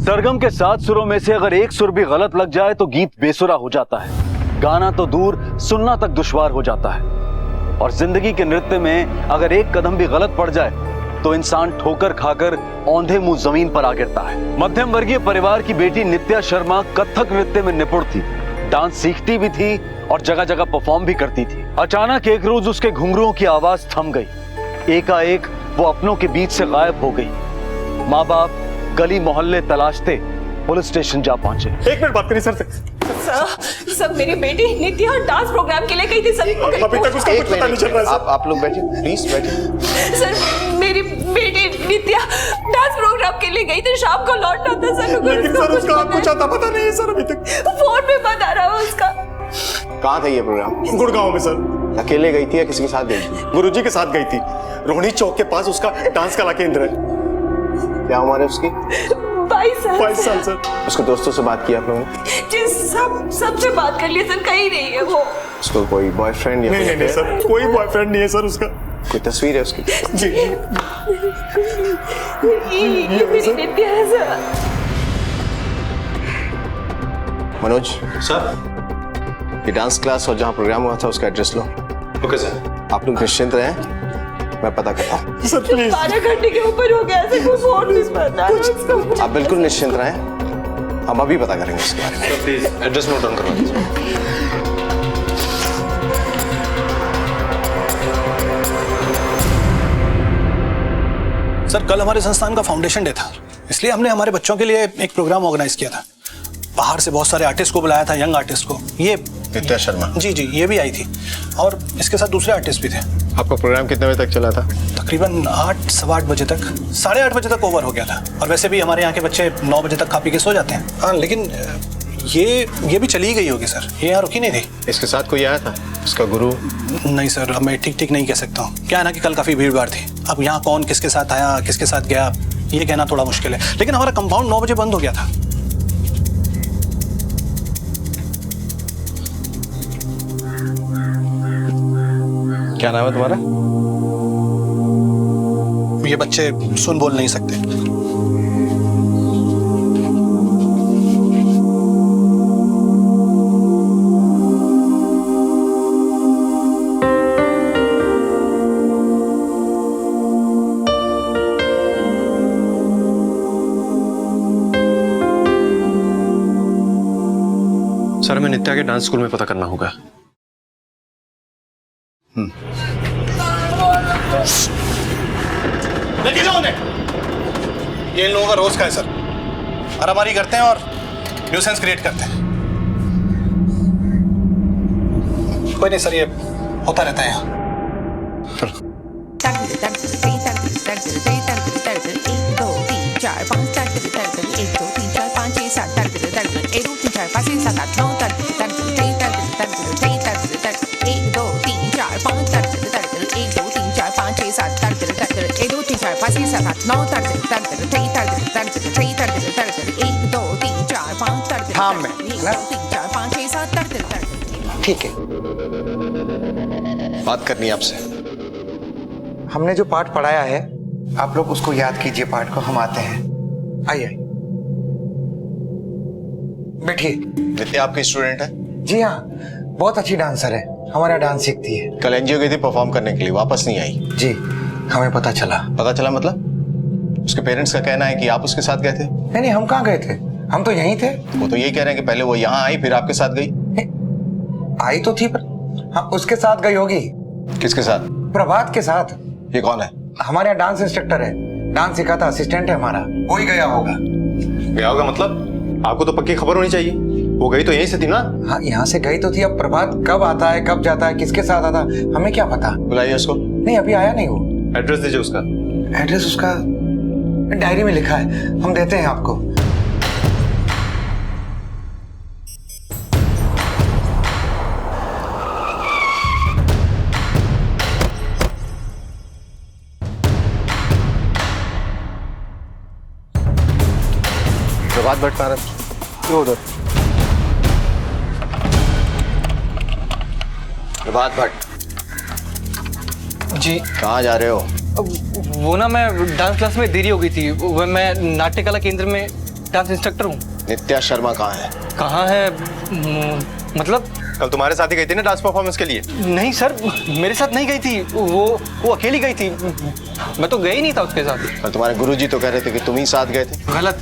सरगम के 7 सुरों में से अगर एक सुर भी गलत लग जाए तो गीत बेसुरा हो जाता है। गाना तो दूर, सुनना तक दुश्वार हो जाता है। और जिंदगी के नृत्य में अगर एक कदम भी गलत पड़ जाए तो इंसान ठोकर खाकर औंधे मुंह जमीन पर आ गिरता है। मध्यम वर्गीय परिवार की बेटी नित्या शर्मा कथक नृत्य में निपुण थी, डांस सीखती भी थी और जगह जगह परफॉर्म भी करती थी। अचानक एक रोज उसके घुंघरुओं की आवाज थम गई। एकाएक वो अपनों के बीच से गायब हो गई। माँ बाप गली मोहल्ले तलाशते पुलिस स्टेशन जा पहुंचे। एक मिनट बात करिए सर से। सर मेरी बेटी नित्या डांस प्रोग्राम के लिए गई थी सर। अभी तक उसका कुछ पता नहीं चल रहा है। आप लोग बैठिए, प्लीज बैठिए। सर मेरी बेटी नित्या डांस प्रोग्राम के लिए गई थी, शाम को लौटना था सर। लेकिन सर उसका कुछ आता पता नहीं है सर अभी तक। फोन पे बता रहा है उसका। कहाँ था ये प्रोग्राम? गुड़गांव में सर। अकेले गई थी या किसी के साथ गई थी? गुरुजी के साथ गई थी। रोहिणी चौक के पास उसका डांस कला केंद्र है। क्या उम्र है उसकी? 22 साल सर। उसके दोस्तों से बात की आप लोगों ने? जी सबसे बात कर लिया सर, कहीं नहीं है वो। उसको कोई बॉयफ्रेंड या नहीं सर, कोई बॉयफ्रेंड नहीं है सर उसका। कोई तस्वीर है उसकी? जी ये मेरी नित्या है सर। मनोज सर, ये डांस क्लास और जहाँ प्रोग्राम हुआ था उसका एड्रेस लो। Okay sir. आप लोग निश्चिंत रहें, मैं पता करता हूँ। Sir please. 12 घंटे के ऊपर हो गया सर, कोई फोन नहीं बता रहा। आप बिल्कुल निश्चिंत रहें, हम अभी पता करेंगे इसके बारे में। Sir please address note down करवा दीजिए। सर कल हमारे संस्थान का फाउंडेशन डे था, इसलिए हमने हमारे बच्चों के लिए एक प्रोग्राम ऑर्गेनाइज किया था। बाहर से बहुत सारे आर्टिस्ट को बुलाया था, यंग आर्टिस्ट को। ये नित्या शर्मा? जी ये भी आई थी और इसके साथ दूसरे आर्टिस्ट भी थे। आपका प्रोग्राम कितने बजे तक चला था? तकरीबन 8 सवा 8 बजे तक, 8:30 बजे तक ओवर हो गया था। और वैसे भी हमारे यहाँ के बच्चे 9 बजे तक खा पी के सो जाते हैं। हाँ लेकिन ये भी चली गई होगी सर, ये यहाँ रुकी नहीं थी। इसके साथ कोई आया था, इसका गुरु? नहीं सर, अब मैं ठीक नहीं कह सकता हूँ। क्या है ना कि कल काफ़ी भीड़ भाड़ थी। अब यहाँ कौन किसके साथ आया, किसके साथ गया, ये कहना थोड़ा मुश्किल है। लेकिन हमारा कंपाउंड 9 बजे बंद हो गया था। क्या नाम है तुम्हारा? ये बच्चे सुन बोल नहीं सकते। सर हमें नित्या के डांस स्कूल में पता करना होगा। लेके जाओ उन्हें। ये इन लोगों का रोज का है सर, मारामारी करते हैं और न्यूसेंस क्रिएट करते हैं। कोई नहीं सर, ये होता रहता है यहाँ। ठीक है, बात करनी है आपसे। हमने जो पाठ पढ़ाया है आप लोग उसको याद कीजिए। पाठ को हम आते हैं। आइए बैठिए। नित्या आपकी स्टूडेंट है? जी हाँ, बहुत अच्छी डांसर है, हमारा डांस सीखती है। कल एनजीओ गई थी परफॉर्म करने के लिए, वापस नहीं आई। जी हमें पता चला। पता चला मतलब? उसके पेरेंट्स का कहना है कि आप उसके साथ गए थे। नहीं, हम कहाँ गए थे, हम तो यहीं थे। वो तो यही कह रहे हैं कि पहले वो यहाँ आई फिर आपके साथ गई। आई तो थी पर हाँ, उसके साथ गई होगी। किसके साथ? प्रभात के साथ। ये कौन है? हमारे यहाँ डांस इंस्ट्रक्टर है, डांस सिखाता असिस्टेंट है हमारा, वो ही गया होगा। गया होगा मतलब? आपको तो पक्की खबर होनी चाहिए, वो गई तो यहीं से थी ना? हाँ यहाँ से गई तो थी, अब प्रभात कब आता है कब जाता है किसके साथ आता है हमें क्या पता। बुलाइए उसको। नहीं अभी आया नहीं वो। एड्रेस दीजिए उसका। एड्रेस उसका डायरी में लिखा है, हम देते हैं आपको। प्रभात भट्ट कहाँ है? उधर। प्रभात भट्ट जी। कहाँ जा रहे हो? वो ना मैं डांस क्लास में देरी हो गई थी, वो मैं नाट्य कला केंद्र में डांस इंस्ट्रक्टर हूँ। नित्या शर्मा कहाँ है? कहाँ है? मतलब कल तुम्हारे साथ ही गई थी ना डांस परफॉर्मेंस के लिए? नहीं सर, मेरे साथ नहीं गई थी, वो अकेली गई थी, मैं तो गया ही नहीं था उसके साथ। और तुम्हारे गुरुजी तो कह रहे थे कि तुम ही साथ गए थे। गलत,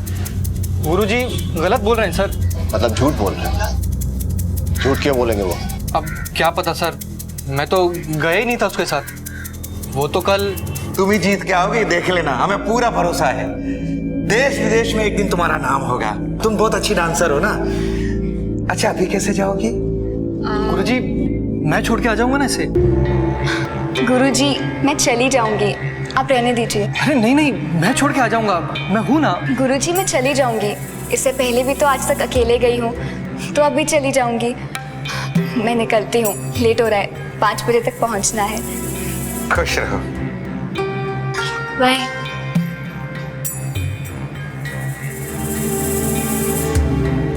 गुरुजी गलत बोल रहे हैं सर। मतलब झूठ बोल रहे हैं? झूठ क्यों बोलेंगे वो? अब क्या पता सर, मैं तो गया ही नहीं था उसके साथ। वो तो कल। तुम ही जीत के आओगे, देख लेना, हमें पूरा भरोसा है। देश विदेश में एक दिन तुम्हारा नाम होगा। तुम बहुत अच्छी डांसर हो ना। अच्छा अभी कैसे जाओगी? गुरुजी मैं छोड़ के आ जाऊंगा ना इसे। गुरुजी मैं चली जाऊंगी, आप रहने दीजिए। अरे नहीं नहीं, मैं छोड़ के आ जाऊंगा, मैं हूं ना। गुरुजी मैं चली जाऊंगी, इससे पहले भी तो आज तक अकेले गई हूँ, तो अब भी चली जाऊंगी। मैं निकलती हूँ, लेट हो रहा है, 5 बजे तक पहुँचना है। खुश रहो। बाय।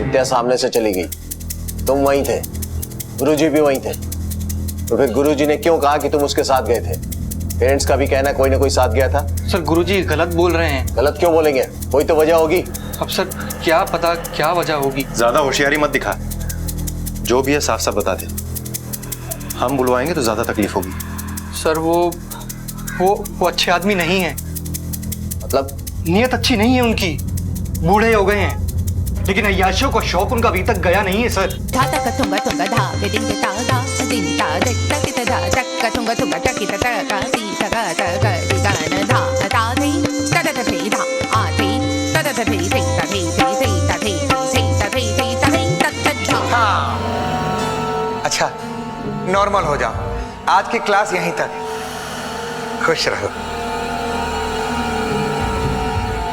नित्या सामने से चली गई, तुम वहीं थे, गुरुजी भी वहीं थे, तो फिर गुरुजी ने क्यों कहा कि तुम उसके साथ गए थे? पेरेंट्स का भी कहना कोई ना कोई साथ गया था। सर गुरुजी गलत बोल रहे हैं। गलत क्यों बोलेंगे? कोई तो वजह होगी। अब सर क्या पता क्या वजह होगी। ज्यादा होशियारी मत दिखा, जो भी है साफ साफ बता दे, हम बुलवाएंगे तो ज्यादा तकलीफ होगी। सर वो अच्छे आदमी नहीं है। मतलब? नीयत अच्छी नहीं है उनकी, बूढ़े हो गए हैं, लेकिन अय्याशियों का शौक उनका अभी तक गया नहीं है सर। अच्छा नॉर्मल हो जाओ, आज की क्लास यहीं तक। खुश रहो,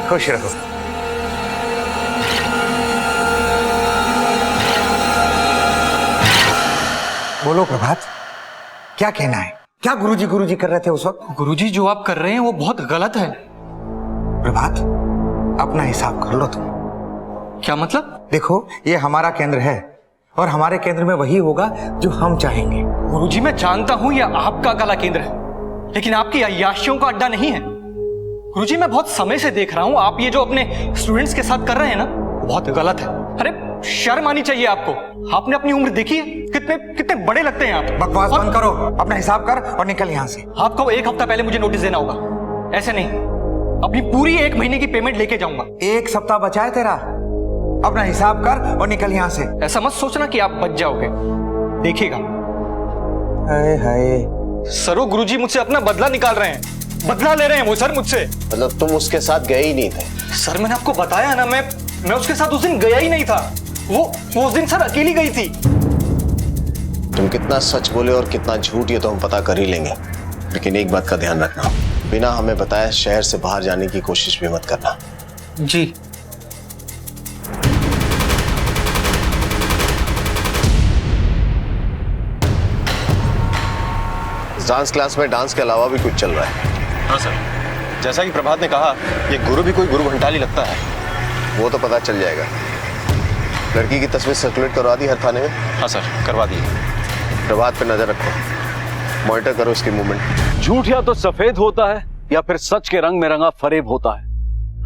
खुश रहो। बोलो प्रभात, क्या कहना है? क्या गुरुजी गुरुजी कर रहे थे उस वक्त? गुरुजी जो आप कर रहे हैं वो बहुत गलत है। प्रभात अपना हिसाब कर लो तुम। क्या मतलब? देखो ये हमारा केंद्र है और हमारे केंद्र में वही होगा जो हम चाहेंगे। गुरुजी मैं जानता हूं ये आपका कला केंद्र है, लेकिन आपकी अय्याशियों का अड्डा नहीं है। गुरुजी मैं बहुत समय से देख रहा हूं, आप ये जो अपने स्टूडेंट्स के साथ कर रहे हैं ना, बहुत गलत है। अरे शर्म आनी चाहिए आपको। आपने अपनी उम्र देखी है? कितने बड़े लगते हैं आप। बकवास बंद करो, अपना हिसाब कर और निकल यहाँ से। आपको 1 हफ्ता पहले मुझे नोटिस देना होगा, ऐसे नहीं। अपनी पूरी 1 महीने की पेमेंट लेके जाऊंगा। 1 सप्ताह बचा है तेरा, अपना हिसाब कर और निकल यहाँ से। ऐसा मत सोचना कि आप बच जाओगे, देखिएगा। हाय हाय। सर वो गुरुजी मुझसे अपना बदला निकाल रहे हैं, बदला ले रहे हैं वो सर मुझसे। मतलब तुम उसके साथ गए ही नहीं थे? सर मैंने आपको बताया ना, मैं उसके साथ उस दिन गया ही नहीं था। वो उस दिन सर अकेली गई थी। तुम कितना सच बोले और कितना झूठ ये तो हम पता कर ही लेंगे, लेकिन एक बात का ध्यान रखना, बिना हमें बताए शहर से बाहर जाने की कोशिश भी मत करना। जी। डांस क्लास में डांस के अलावा भी कुछ चल रहा है? हाँ सर, जैसा कि प्रभात ने कहा, ये गुरु भी कोई गुरु घंटाली लगता है। वो तो पता चल जाएगा। लड़की की तस्वीर सर्कुलेट करवा दी हर थाने में? हाँ सर, करवा दी। प्रभात पे नजर रखो, मॉनिटर करो उसकी मूवमेंट। झूठ या तो सफेद होता है या फिर सच के रंग में रंगा फरेब होता है।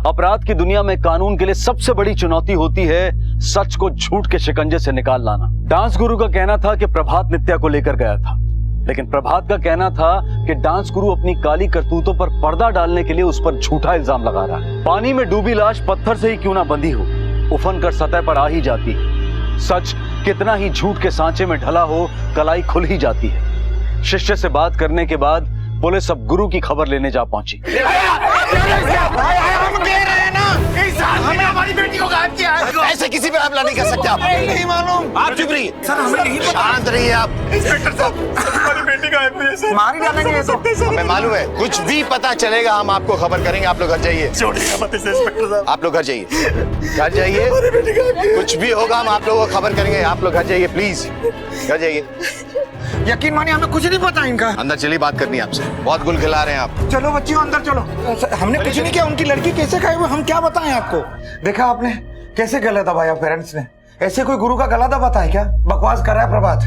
अपराध की दुनिया में कानून के लिए सबसे बड़ी चुनौती होती है सच को झूठ के शिकंजे से निकाल लाना। डांस गुरु का कहना था कि प्रभात नित्या को लेकर गया था, लेकिन प्रभात का कहना था कि डांस गुरु अपनी काली करतूतों पर पर्दा डालने के लिए उस पर झूठा इल्जाम लगा रहा है। पानी में डूबी लाश पत्थर से ही क्यों ना बंधी हो, उफन कर सतह पर आ ही जाती है। सच कितना ही झूठ के सांचे में ढला हो, कलाई खुल ही जाती है। शिष्य से बात करने के बाद पुलिस अब गुरु की खबर लेने जा पहुंची। हमें हमारी बेटी को गायब किया है। ऐसे किसी पे हमला नहीं कर सकते आप। नहीं मालूम। आप चुप रहिए सर, हमें नहीं पता। शांत रहिए आप। इंस्पेक्टर साहब, हमारी बेटी गायब हुई है सर। मार ही डालेंगे ये तो। हमें मालूम है, कुछ भी पता चलेगा हम आपको खबर करेंगे। आप लोग घर जाइए। छोड़िएगा मत इसे इंस्पेक्टर साहब। आप लोग घर जाइए, घर जाइए। कुछ भी होगा हम आप लोगों को खबर करेंगे। आप लोग घर जाइए प्लीज, घर जाइए। यकीन मानिए हमें कुछ नहीं पता इनका। अंदर चलिए, बात करनी है आपसे। बहुत गुल खिला रहे हैं आप। चलो बच्चियों अंदर चलो। हमने कुछ नहीं किया, उनकी लड़की कैसे खाई हुई हम क्या बताएं आपको। देखा आपने कैसे गला दबाया पेरेंट्स ने। ऐसे कोई गुरु का गला दबाता है क्या? बकवास कर रहा है प्रभात।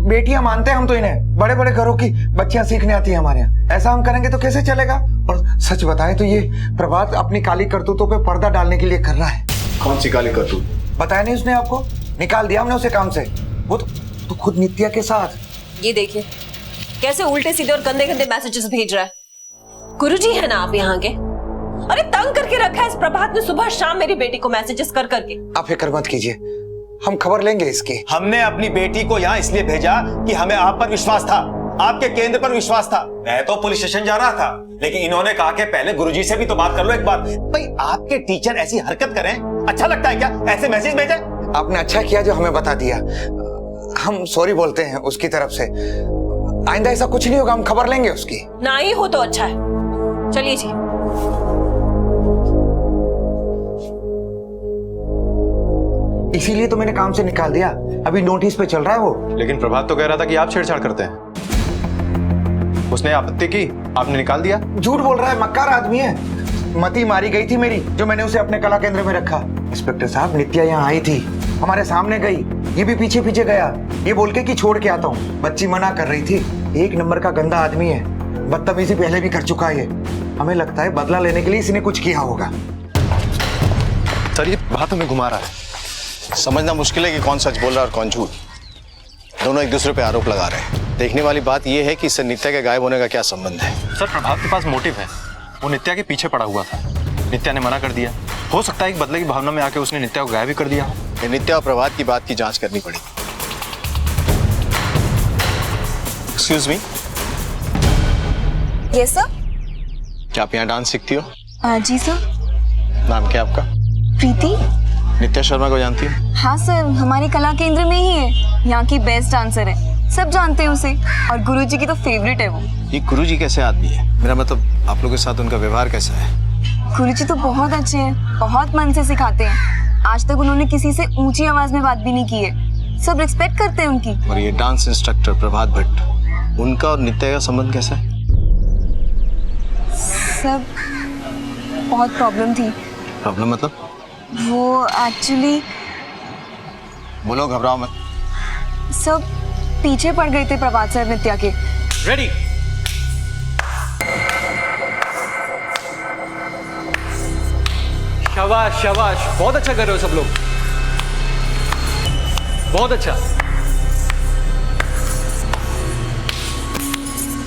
बेटियां मानते हैं हम तो इन्हें, बड़े बड़े घरों की बच्चियां सीखने आती है हमारे यहाँ। ऐसा हम करेंगे तो कैसे चलेगा। और सच बताएं तो ये प्रभात अपनी काली करतूतों पे पर्दा डालने के लिए कर रहा है। कौन सी काली करतूत? बताया नहीं उसने आपको? निकाल दिया हमने उसे काम से। वो तो खुद नित्या के साथ। ये देखिए कैसे उल्टे सीधे और गंदे गंदे मैसेजेस भेज रहा है। गुरुजी है ना आप यहाँ के? अरे तंग करके रखा है इस प्रभात ने सुबह शाम मेरी बेटी को मैसेजेस कर करके। आप फिक्र मत कीजिए, हम खबर लेंगे इसकी। हमने अपनी बेटी को यहाँ इसलिए भेजा कि हमें आप पर विश्वास था, आपके केंद्र पर विश्वास था। मैं तो पुलिस स्टेशन जा रहा था, लेकिन इन्होंने कहा कि पहले गुरुजी से भी तो बात कर लो एक बार। भाई आपके टीचर ऐसी हरकत करें, अच्छा लगता है क्या? ऐसे मैसेज भेजे? आपने अच्छा किया जो हमें बता दिया। हम सॉरी बोलते हैं उसकी तरफ से। आइंदा ऐसा कुछ नहीं होगा, हम खबर लेंगे उसकी। ना ही हो तो अच्छा है। चलिए जी। इसीलिए तो मैंने काम से निकाल दिया, अभी नोटिस पे चल रहा है वो। लेकिन प्रभात तो कह रहा था कि आप छेड़छाड़ करते हैं। उसने आपत्ति की, आपने निकाल दिया। झूठ बोल रहा है, मक्कार आदमी है। मती मारी गई थी मेरी, जो मैंने उसे अपने कला केंद्र में रखा। इंस्पेक्टर साहब, नित्या यहाँ आई थी, हमारे सामने गई, ये भी पीछे पीछे गया, ये बोल के कि छोड़ के आता हूँ। बच्ची मना कर रही थी। एक नंबर का गंदा आदमी है, बदतमीजी पहले भी कर चुका है। हमें लगता है बदला लेने के लिए इसने कुछ किया होगा। सर ये बात हमें घुमा रहा है। समझना मुश्किल है कि कौन सच बोल रहा है और कौन झूठ। दोनों एक दूसरे पे आरोप लगा रहे हैं। देखने वाली बात यह है कि इससे नित्या के गायब होने का क्या संबंध है। सर प्रभात के पास मोटिव है, वो नित्या के पीछे पड़ा हुआ था। नित्या ने मना कर दिया, हो सकता है एक बदले की भावना में आके उसने नित्या को गायब भी कर दिया। ये नित्या और प्रभात की बात की जांच करनी पड़ी। Excuse me, yes sir. क्या आप यहाँ डांस सीखती हो? जी सर। नाम क्या आपका? प्रीति। नित्या शर्मा को जानती हो? हाँ सर, हमारे कला केंद्र में ही है, यहाँ की बेस्ट डांसर है, सब जानते हैं उसे, और गुरुजी की तो फेवरेट है वो। ये गुरुजी कैसे आदमी है? मेरा मतलब आप लोगों के साथ उनका व्यवहार कैसा है? गुरुजी तो बहुत अच्छे हैं, बहुत मन से सिखाते हैं। आज तक उन्होंने किसी से ऊंची आवाज में बात भी नहीं की है, सब रिस्पेक्ट करते हैं उनकी। और ये डांस इंस्ट्रक्टर प्रभात भट्ट, उनका और नित्या का संबंध कैसा है? सब बहुत प्रॉब्लम थी। प्रॉब्लम मतलब? वो एक्चुअली बोलो, घबराओ मत। सब पीछे पड़ गए थे प्रभात सर नित्या के। रेडी। शाबाश शाबाश, बहुत अच्छा कर रहे हो सब लोग, बहुत अच्छा।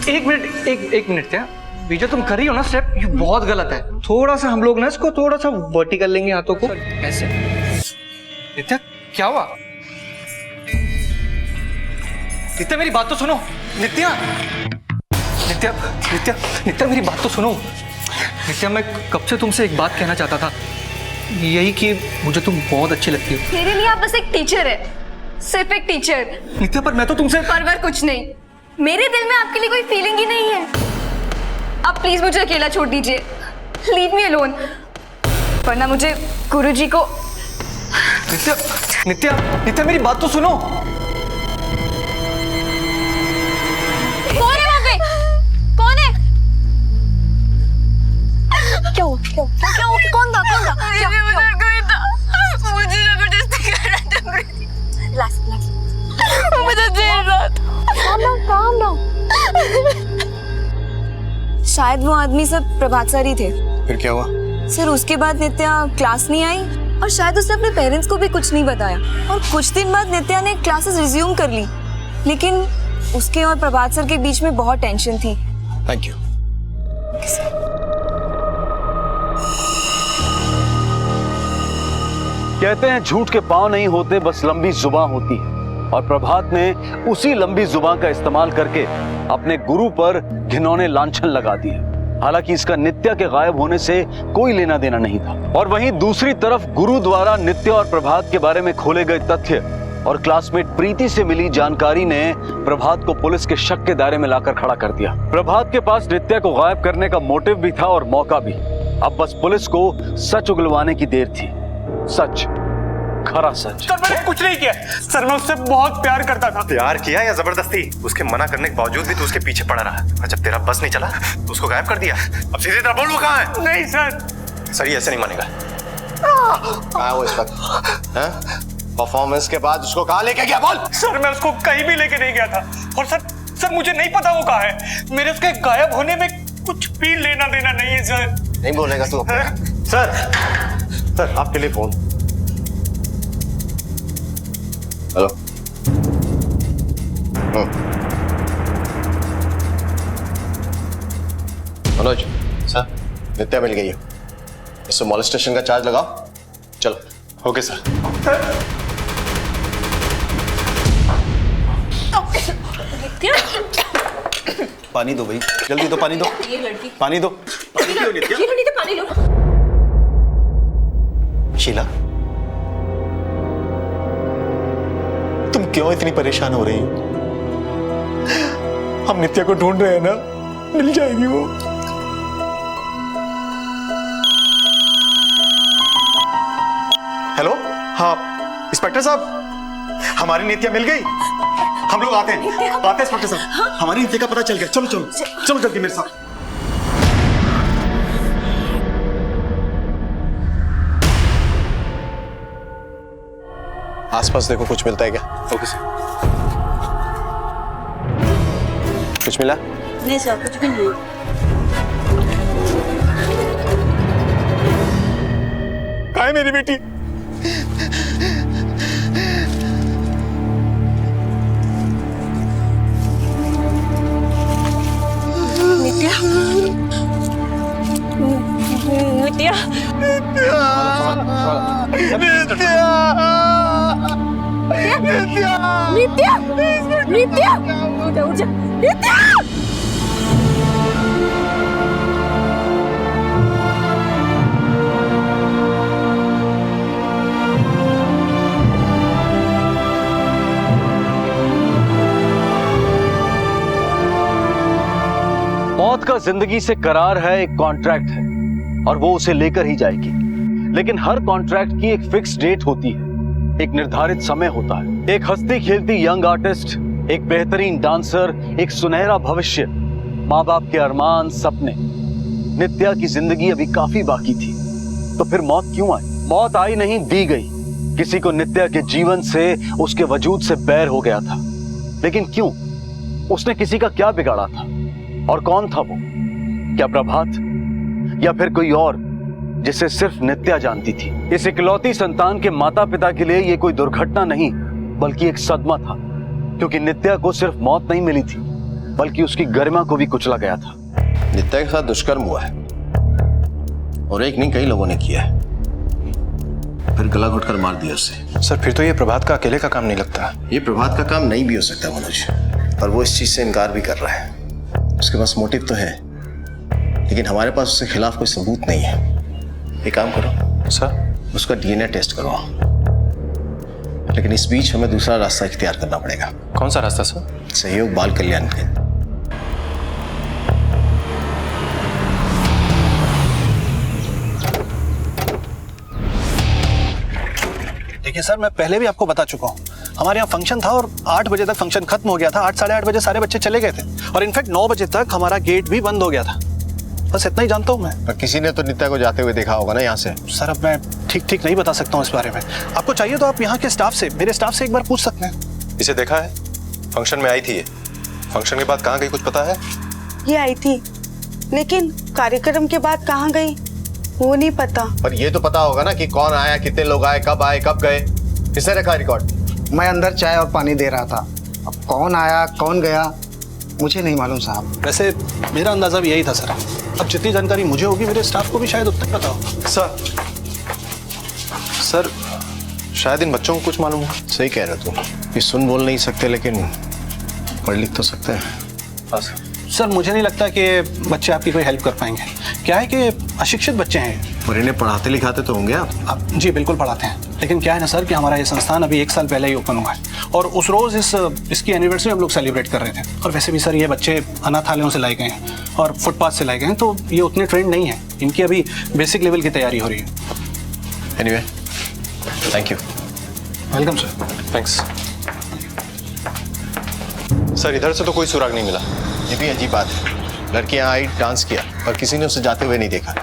एक मिनट क्या ये जो तुम कर रही हो ना स्टेप, ये बहुत गलत है। थोड़ा सा हम लोग ना इसको थोड़ा सा वर्टिकल लेंगे हाथों को ऐसे। नित्या क्या हुआ? नित्या मेरी बात तो सुनो। नित्या नित्या नित्या नित्या मेरी बात तो सुनो। नित्या मैं कब से तुमसे एक बात कहना चाहता था, यही कि मुझे तुम बहुत अच्छी लगती हो। मेरे लिए आप बस एक टीचर है, सिर्फ एक टीचर। नित्या पर मैं तो तुमसे परवर कुछ नहीं, मेरे दिल में आपके लिए कोई फीलिंग ही नहीं है। आप प्लीज मुझे अकेला छोड़ दीजिए, लीव मी अलोन, वरना मुझे गुरुजी को। नित्या नित्या नित्या मेरी बात तो सुनो। कौन है वहाँ पे? कौन है? क्या हुआ? क्या हुआ? कौन था? क्या मुझे जबरदस्ती कर रहा था। रिलैक्स मुझे देर रात। Calm down. शायद वो आदमी सब प्रभात सर ही थे। फिर क्या हुआ? सर उसके बाद नित्या क्लास नहीं आई, और शायद उसने अपने पेरेंट्स को भी कुछ नहीं बताया, और कुछ दिन बाद नित्या ने क्लासेस रिज्यूम कर ली, लेकिन उसके और प्रभात सर के बीच में बहुत टेंशन थी। Thank you. कहते हैं झूठ के पांव नहीं होते, बस लंबी जुबान होती है। और प्रभात ने उसी लंबी जुबान का इस्तेमाल करके अपने गुरु पर घिनौने लांछन लगा दिए। हालांकि इसका नित्या के गायब होने से कोई लेना देना नहीं था। और वहीं दूसरी तरफ गुरु द्वारा नित्या और प्रभात के बारे में खोले गए तथ्य और क्लासमेट प्रीति से मिली जानकारी ने प्रभात को पुलिस के शक के दायरे में लाकर खड़ा कर दिया। प्रभात के पास नित्या को गायब करने का मोटिव भी था और मौका भी। अब बस पुलिस को सच उगलवाने की देर थी। सच, खरा सच। सर मैंने कुछ नहीं किया सर, मैं उससे बहुत प्यार करता था। प्यार किया या जबरदस्ती? उसके मना करने के बावजूद भी तू उसके पीछे पड़ा रहा, और जब तेरा बस नहीं चला तो उसको गायब कर दिया। अब सीधे तरह बोल, वो कहाँ है? नहीं सर। सर ये ऐसे नहीं मानेगा। कहाँ है वो इस वक्त? परफॉर्मेंस के बाद उसको कहाँ लेके गया? बोल। सर मैं उसको कहीं भी लेके नहीं गया था, और सर मुझे नहीं पता वो कहाँ है। मेरे उसके गायब होने में कुछ भी लेना देना नहीं है सर। नहीं बोलेगा तू? सर आपके लिए फोन। मनोज सर, नित्या मिल गई है, इससे मॉलेस्टेशन का चार्ज लगाओ। चलो। Okay sir. नित्या, पानी दो भाई, जल्दी दो, पानी दो, ये लड़की, पानी दो। ये लो नित्या, पानी लो। शीला, तुम क्यों इतनी परेशान हो रही हो? हम नित्या को ढूंढ रहे हैं ना, मिल जाएगी वो। हेलो, हाँ इंस्पेक्टर साहब, हमारी नित्या मिल गई। हम लोग आते हैं इंस्पेक्टर साहब। हमारी नित्या का पता चल गया। चलो चलो चलो जल्दी मेरे साथ। आसपास देखो, कुछ मिलता है क्या? Okay sir. कुछ मिला? नहीं सर, कुछ भी नहीं। कहाँ है मेरी बेटी? नित्या, नित्या, नित्या, नित्या, उठ जा, नित्या। मौत का जिंदगी से करार है, एक कॉन्ट्रैक्ट है और वो उसे लेकर ही जाएगी। लेकिन हर कॉन्ट्रैक्ट की एक फिक्स डेट होती है, एक निर्धारित समय होता है। एक हंसती खेलती यंग आर्टिस्ट, एक बेहतरीन डांसर, एक सुनहरा भविष्य, माँ बाप के अरमान, सपने। नित्या की जिंदगी अभी काफी बाकी थी, तो फिर मौत क्यों आई? मौत आई नहीं, दी गई। किसी को नित्या के जीवन से, उसके वजूद से बैर हो गया था, लेकिन क्यों? उसने किसी का क्या बिगाड़ा था? और कौन था वो? क्या प्रभात या फिर कोई और जिसे सिर्फ नित्या जानती थी? इस इकलौती संतान के माता पिता के लिए ये कोई दुर्घटना नहीं बल्कि एक सदमा था, क्योंकि नित्या को सिर्फ मौत नहीं मिली थी बल्कि उसकी गरिमा को भी कुचला गया था। नित्या के साथ दुष्कर्म हुआ है और एक नहीं, कई लोगों ने किया है, फिर गला घोटकर मार दिया उसे। सर फिर तो ये प्रभात का अकेले का काम नहीं लगता। ये प्रभात का काम नहीं भी हो सकता मनोज, और वो इस चीज से इनकार भी कर रहा है। उसके पास मोटिव तो है, लेकिन हमारे पास उसके खिलाफ कोई सबूत नहीं है। एक काम करो सर, उसका डीएनए टेस्ट करवाओ, लेकिन इस बीच हमें दूसरा रास्ता इख्तियार करना पड़ेगा। कौन सा रास्ता सर? सहयोग बाल कल्याण के। देखिए सर, मैं पहले भी आपको बता चुका हूँ, हमारे यहाँ फंक्शन था और 8 बजे तक फंक्शन खत्म हो गया था। 8 साढ़े 8 बजे सारे बच्चे चले गए थे और इनफैक्ट 9 बजे तक हमारा गेट भी बंद हो गया था। बस इतना ही जानता हूँ मैं। पर किसी ने तो नित्या को जाते हुए देखा होगा ना यहाँ से। सर अब मैं ठीक नहीं बता सकता हूँ इस बारे में। आपको चाहिए तो आप यहाँ के स्टाफ से, मेरे स्टाफ से एक बार पूछ सकते हैं। इसे देखा है? फंक्शन में आई थी ये। फंक्शन के बाद कहाँ गई कुछ पता है? ये आई थी, लेकिन कार्यक्रम के बाद कहाँ गई वो नहीं पता। पर ये तो पता होगा ना कि कौन आया, कितने लोग आए, कब गए। किसने रखा रिकॉर्ड? मैं अंदर चाय और पानी दे रहा था, अब कौन आया कौन गया मुझे नहीं मालूम साहब। वैसे मेरा अंदाजा भी यही था सर। अब जितनी जानकारी मुझे होगी, मेरे स्टाफ को भी शायद उतना पता होगा। सर शायद इन बच्चों को कुछ मालूम हो। सही कह रहे हो तुम, ये सुन बोल नहीं सकते लेकिन पढ़ लिख तो सकते हैं। हाँ सर। सर मुझे नहीं लगता कि बच्चे आपकी कोई हेल्प कर पाएंगे। क्या है कि अशिक्षित बच्चे हैं। और इन्हें पढ़ाते लिखाते तो होंगे आप? जी बिल्कुल पढ़ाते हैं, लेकिन क्या है ना सर कि हमारा ये संस्थान अभी 1 साल पहले ही ओपन हुआ है और उस रोज़ इसकी एनिवर्सरी हम लोग सेलिब्रेट कर रहे थे। और वैसे भी सर ये बच्चे अनाथालयों से लाए गए हैं और फुटपाथ से लाए गए हैं, तो ये उतने ट्रेंड नहीं है। इनकी अभी बेसिक लेवल की तैयारी हो रही है। Anyway thank you. Welcome sir. Thanks. Sir इधर से तो कोई सुराग नहीं मिला। ये भी अजीब बात है, लड़की यहाँ आई, डांस किया और किसी ने उसे जाते हुए नहीं देखा।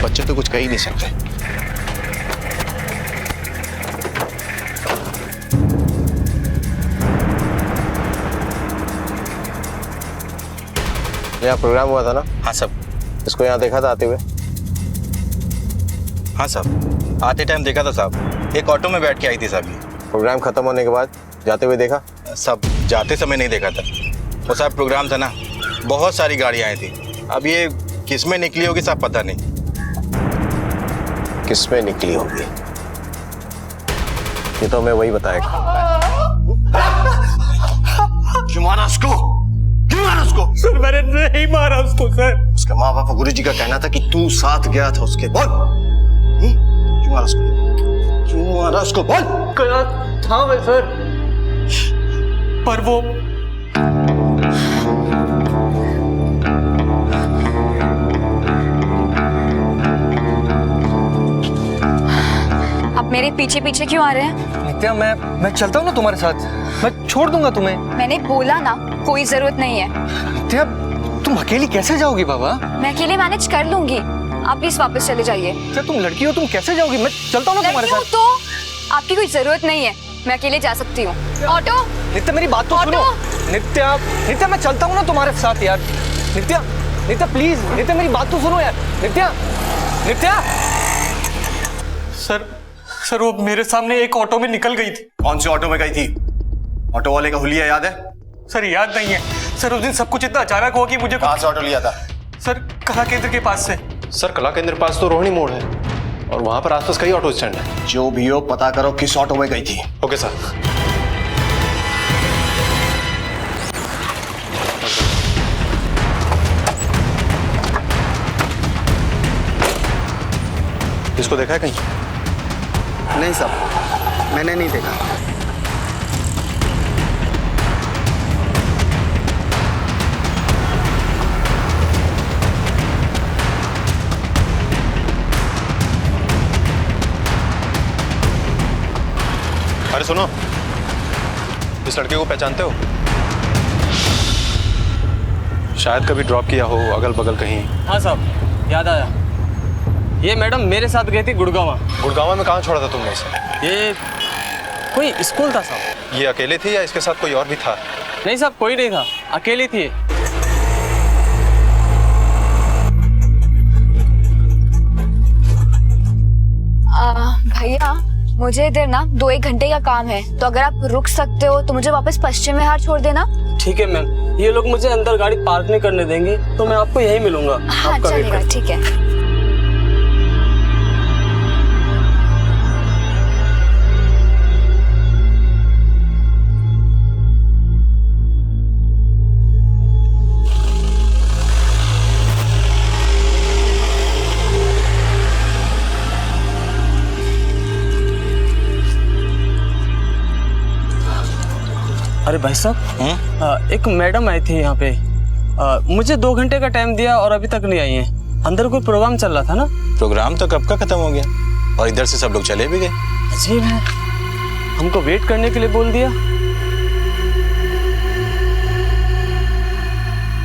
बच्चे तो कुछ कह ही नहीं सकते। यहाँ प्रोग्राम हुआ था ना? हाँ साहब। इसको यहाँ देखा था आते हुए? हाँ साहब, आते टाइम देखा था साहब। एक ऑटो में बैठ के आई थी साहब। प्रोग्राम खत्म होने के बाद जाते हुए देखा? साहब जाते समय नहीं देखा था। वो साहब प्रोग्राम था ना, बहुत सारी गाड़ियां आई थी। अब ये किस में निकली होगी साहब पता नहीं। किस में निकली होगी ये तो हमें वही बताएगा। क्यों मारा उसको? क्यों मारा उसको? सर मैंने नहीं मारा उसको सर। उसके माँ बाप गुरुजी का कहना था कि तू साथ गया था उसके। बोल क्यों मारा उसको? क्यों मारा उसको? बोल। गया था मैं सर, पर वो आप मेरे पीछे पीछे क्यों आ रहे हैं? नित्या मैं चलता हूँ ना तुम्हारे साथ, मैं छोड़ दूंगा तुम्हें। मैंने बोला ना कोई जरूरत नहीं है। नित्या तुम अकेली कैसे जाओगी बाबा? मैं अकेले मैनेज कर लूंगी, आप प्लीज वापस चले जाइए। क्या तुम लड़की हो, तुम कैसे जाओगी? मैं चलता हूँ ना तुम्हारे साथ। तो आपकी कोई जरूरत नहीं है, मैं अकेले जा सकती हूँ। ऑटो। नित्या मेरी बात तो सुनो। नित्या मैं चलता हूँ ना तुम्हारे साथ यार। नित्या प्लीज, नित्या मेरी बात तो सुनो यार। नित्या सर वो मेरे सामने एक ऑटो में निकल गई थी। कौन से ऑटो में गई थी? ऑटो वाले का हुलिया याद है? सर याद नहीं है सर, उस दिन सब कुछ इतना अचानक हुआ कि मुझे कहाँ से ऑटो लिया था? सर कला केंद्र के पास से। सर कला केंद्र पास तो रोहिणी मोड़ है और वहां पर आसपास कई ऑटो स्टैंड है। जो भी हो पता करो किस ऑटो में गई थी। Okay sir. इसको देखा है कहीं? नहीं साहब, मैंने नहीं देखा। अरे सुनो, इस लड़के को पहचानते हो? शायद कभी ड्रॉप किया हो अगल बगल कहीं। हाँ साहब याद आया, ये मैडम मेरे साथ गई थी गुड़गांव। गुड़गांव में कहाँ छोड़ा था तुमने इसे? ये कोई स्कूल था साहब। ये अकेले थी या इसके साथ कोई और भी था? नहीं साहब कोई नहीं था, अकेली थी। भैया मुझे इधर ना 2-1 घंटे का काम है, तो अगर आप रुक सकते हो तो मुझे वापस पश्चिम विहार छोड़ देना। ठीक है मैम, ये लोग मुझे अंदर गाड़ी पार्क नहीं करने देंगे तो मैं आपको यहीं मिलूंगा। हाँ चलेगा, ठीक है। अरे भाई साहब, एक मैडम आई थी यहाँ पे, मुझे 2 घंटे का टाइम दिया और अभी तक नहीं आई हैं। अंदर कोई प्रोग्राम चल रहा था ना। प्रोग्राम तो कब का खत्म हो गया और इधर से सब लोग चले भी गए। अजीब है, हमको वेट करने के लिए बोल दिया।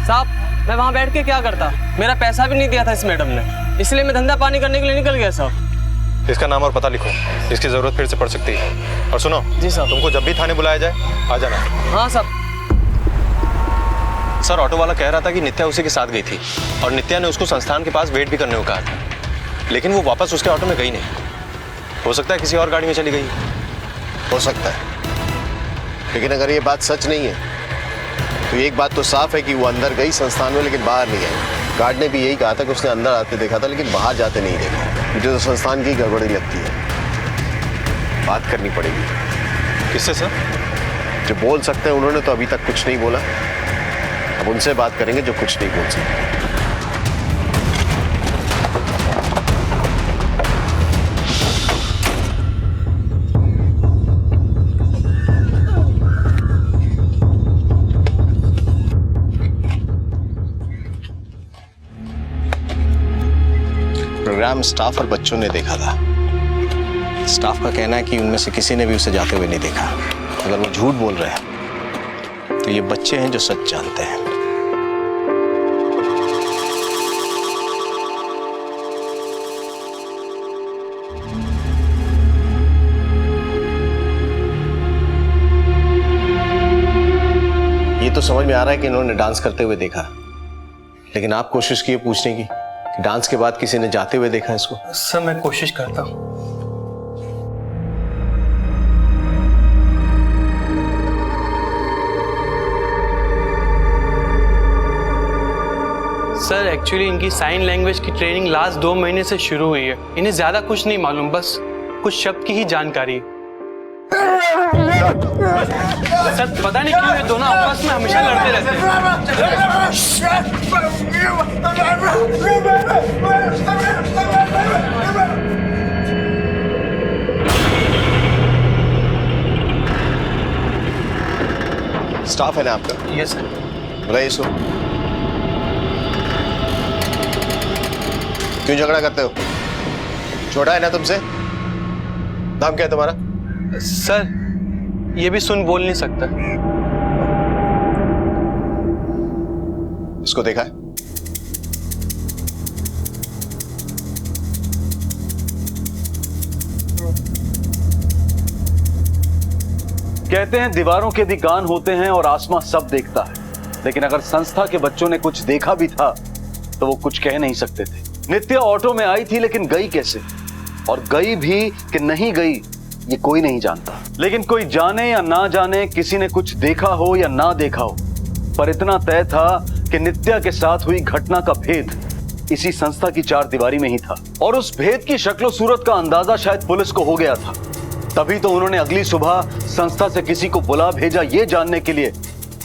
साहब मैं वहाँ बैठ के क्या करता, मेरा पैसा भी नहीं दिया था इस मैडम ने, इसलिए मैं धंधा पानी करने के लिए निकल गया साहब। इसका नाम और पता लिखो, इसकी जरूरत फिर से पड़ सकती है। और सुनो जी साहब, तुमको जब भी थाने बुलाया जाए आ जाना। हाँ साहब। सर ऑटो वाला कह रहा था कि नित्या उसी के साथ गई थी और नित्या ने उसको संस्थान के पास वेट भी करने को कहा था, लेकिन वो वापस उसके ऑटो में गई नहीं। हो सकता है किसी और गाड़ी में चली गई। हो सकता है, लेकिन अगर ये बात सच नहीं है तो एक बात तो साफ है कि वो अंदर गई संस्थान में लेकिन बाहर नहीं आई। गार्ड ने भी यही कहा था कि उसने अंदर आते देखा था लेकिन बाहर जाते नहीं देखा। मुझे तो संस्थान की गड़बड़ी लगती है, बात करनी पड़ेगी। किससे सर? जो बोल सकते हैं उन्होंने तो अभी तक कुछ नहीं बोला, अब उनसे बात करेंगे जो कुछ नहीं बोल सकते। प्रोग्राम स्टाफ और बच्चों ने देखा था। स्टाफ का कहना है कि उनमें से किसी ने भी उसे जाते हुए नहीं देखा। अगर वो झूठ बोल रहे हैं तो ये बच्चे हैं जो सच जानते हैं। ये तो समझ में आ रहा है कि इन्होंने डांस करते हुए देखा, लेकिन आप कोशिश किए पूछने की कि डांस के बाद किसी ने जाते हुए देखा इसको? सर मैं कोशिश करता हूँ। एक्चुअली इनकी साइन लैंग्वेज की ट्रेनिंग लास्ट 2 महीने से शुरू हुई है। इन्हें ज्यादा कुछ नहीं मालूम, बस कुछ शब्द की ही जानकारी है। सर पता नहीं क्यों ये दोनों आपस में हमेशा लड़ते रहते हैं। स्टाफ है ना आपका? Yes sir. बुलाइए इसको। क्यों झगड़ा करते हो? छोटा है ना तुमसे? नाम क्या है तुम्हारा? सर ये भी सुन बोल नहीं सकता। इसको देखा है? कहते हैं दीवारों के भी कान होते हैं और आसमां सब देखता है, लेकिन अगर संस्था के बच्चों ने कुछ देखा भी था तो वो कुछ कह नहीं सकते थे। नित्या ऑटो में आई थी, लेकिन गई कैसे, और गई भी कि नहीं गई ये कोई नहीं जानता। लेकिन कोई जाने या ना जाने, किसी ने कुछ देखा हो या ना देखा हो, पर इतना तय था कि नित्या के साथ हुई घटना का भेद इसी संस्था की 4 दीवारी में ही था। और उस भेद की शक्लो सूरत का अंदाजा शायद पुलिस को हो गया था। तभी तो उन्होंने अगली सुबह संस्था से किसी को बुला भेजा ये जानने के लिए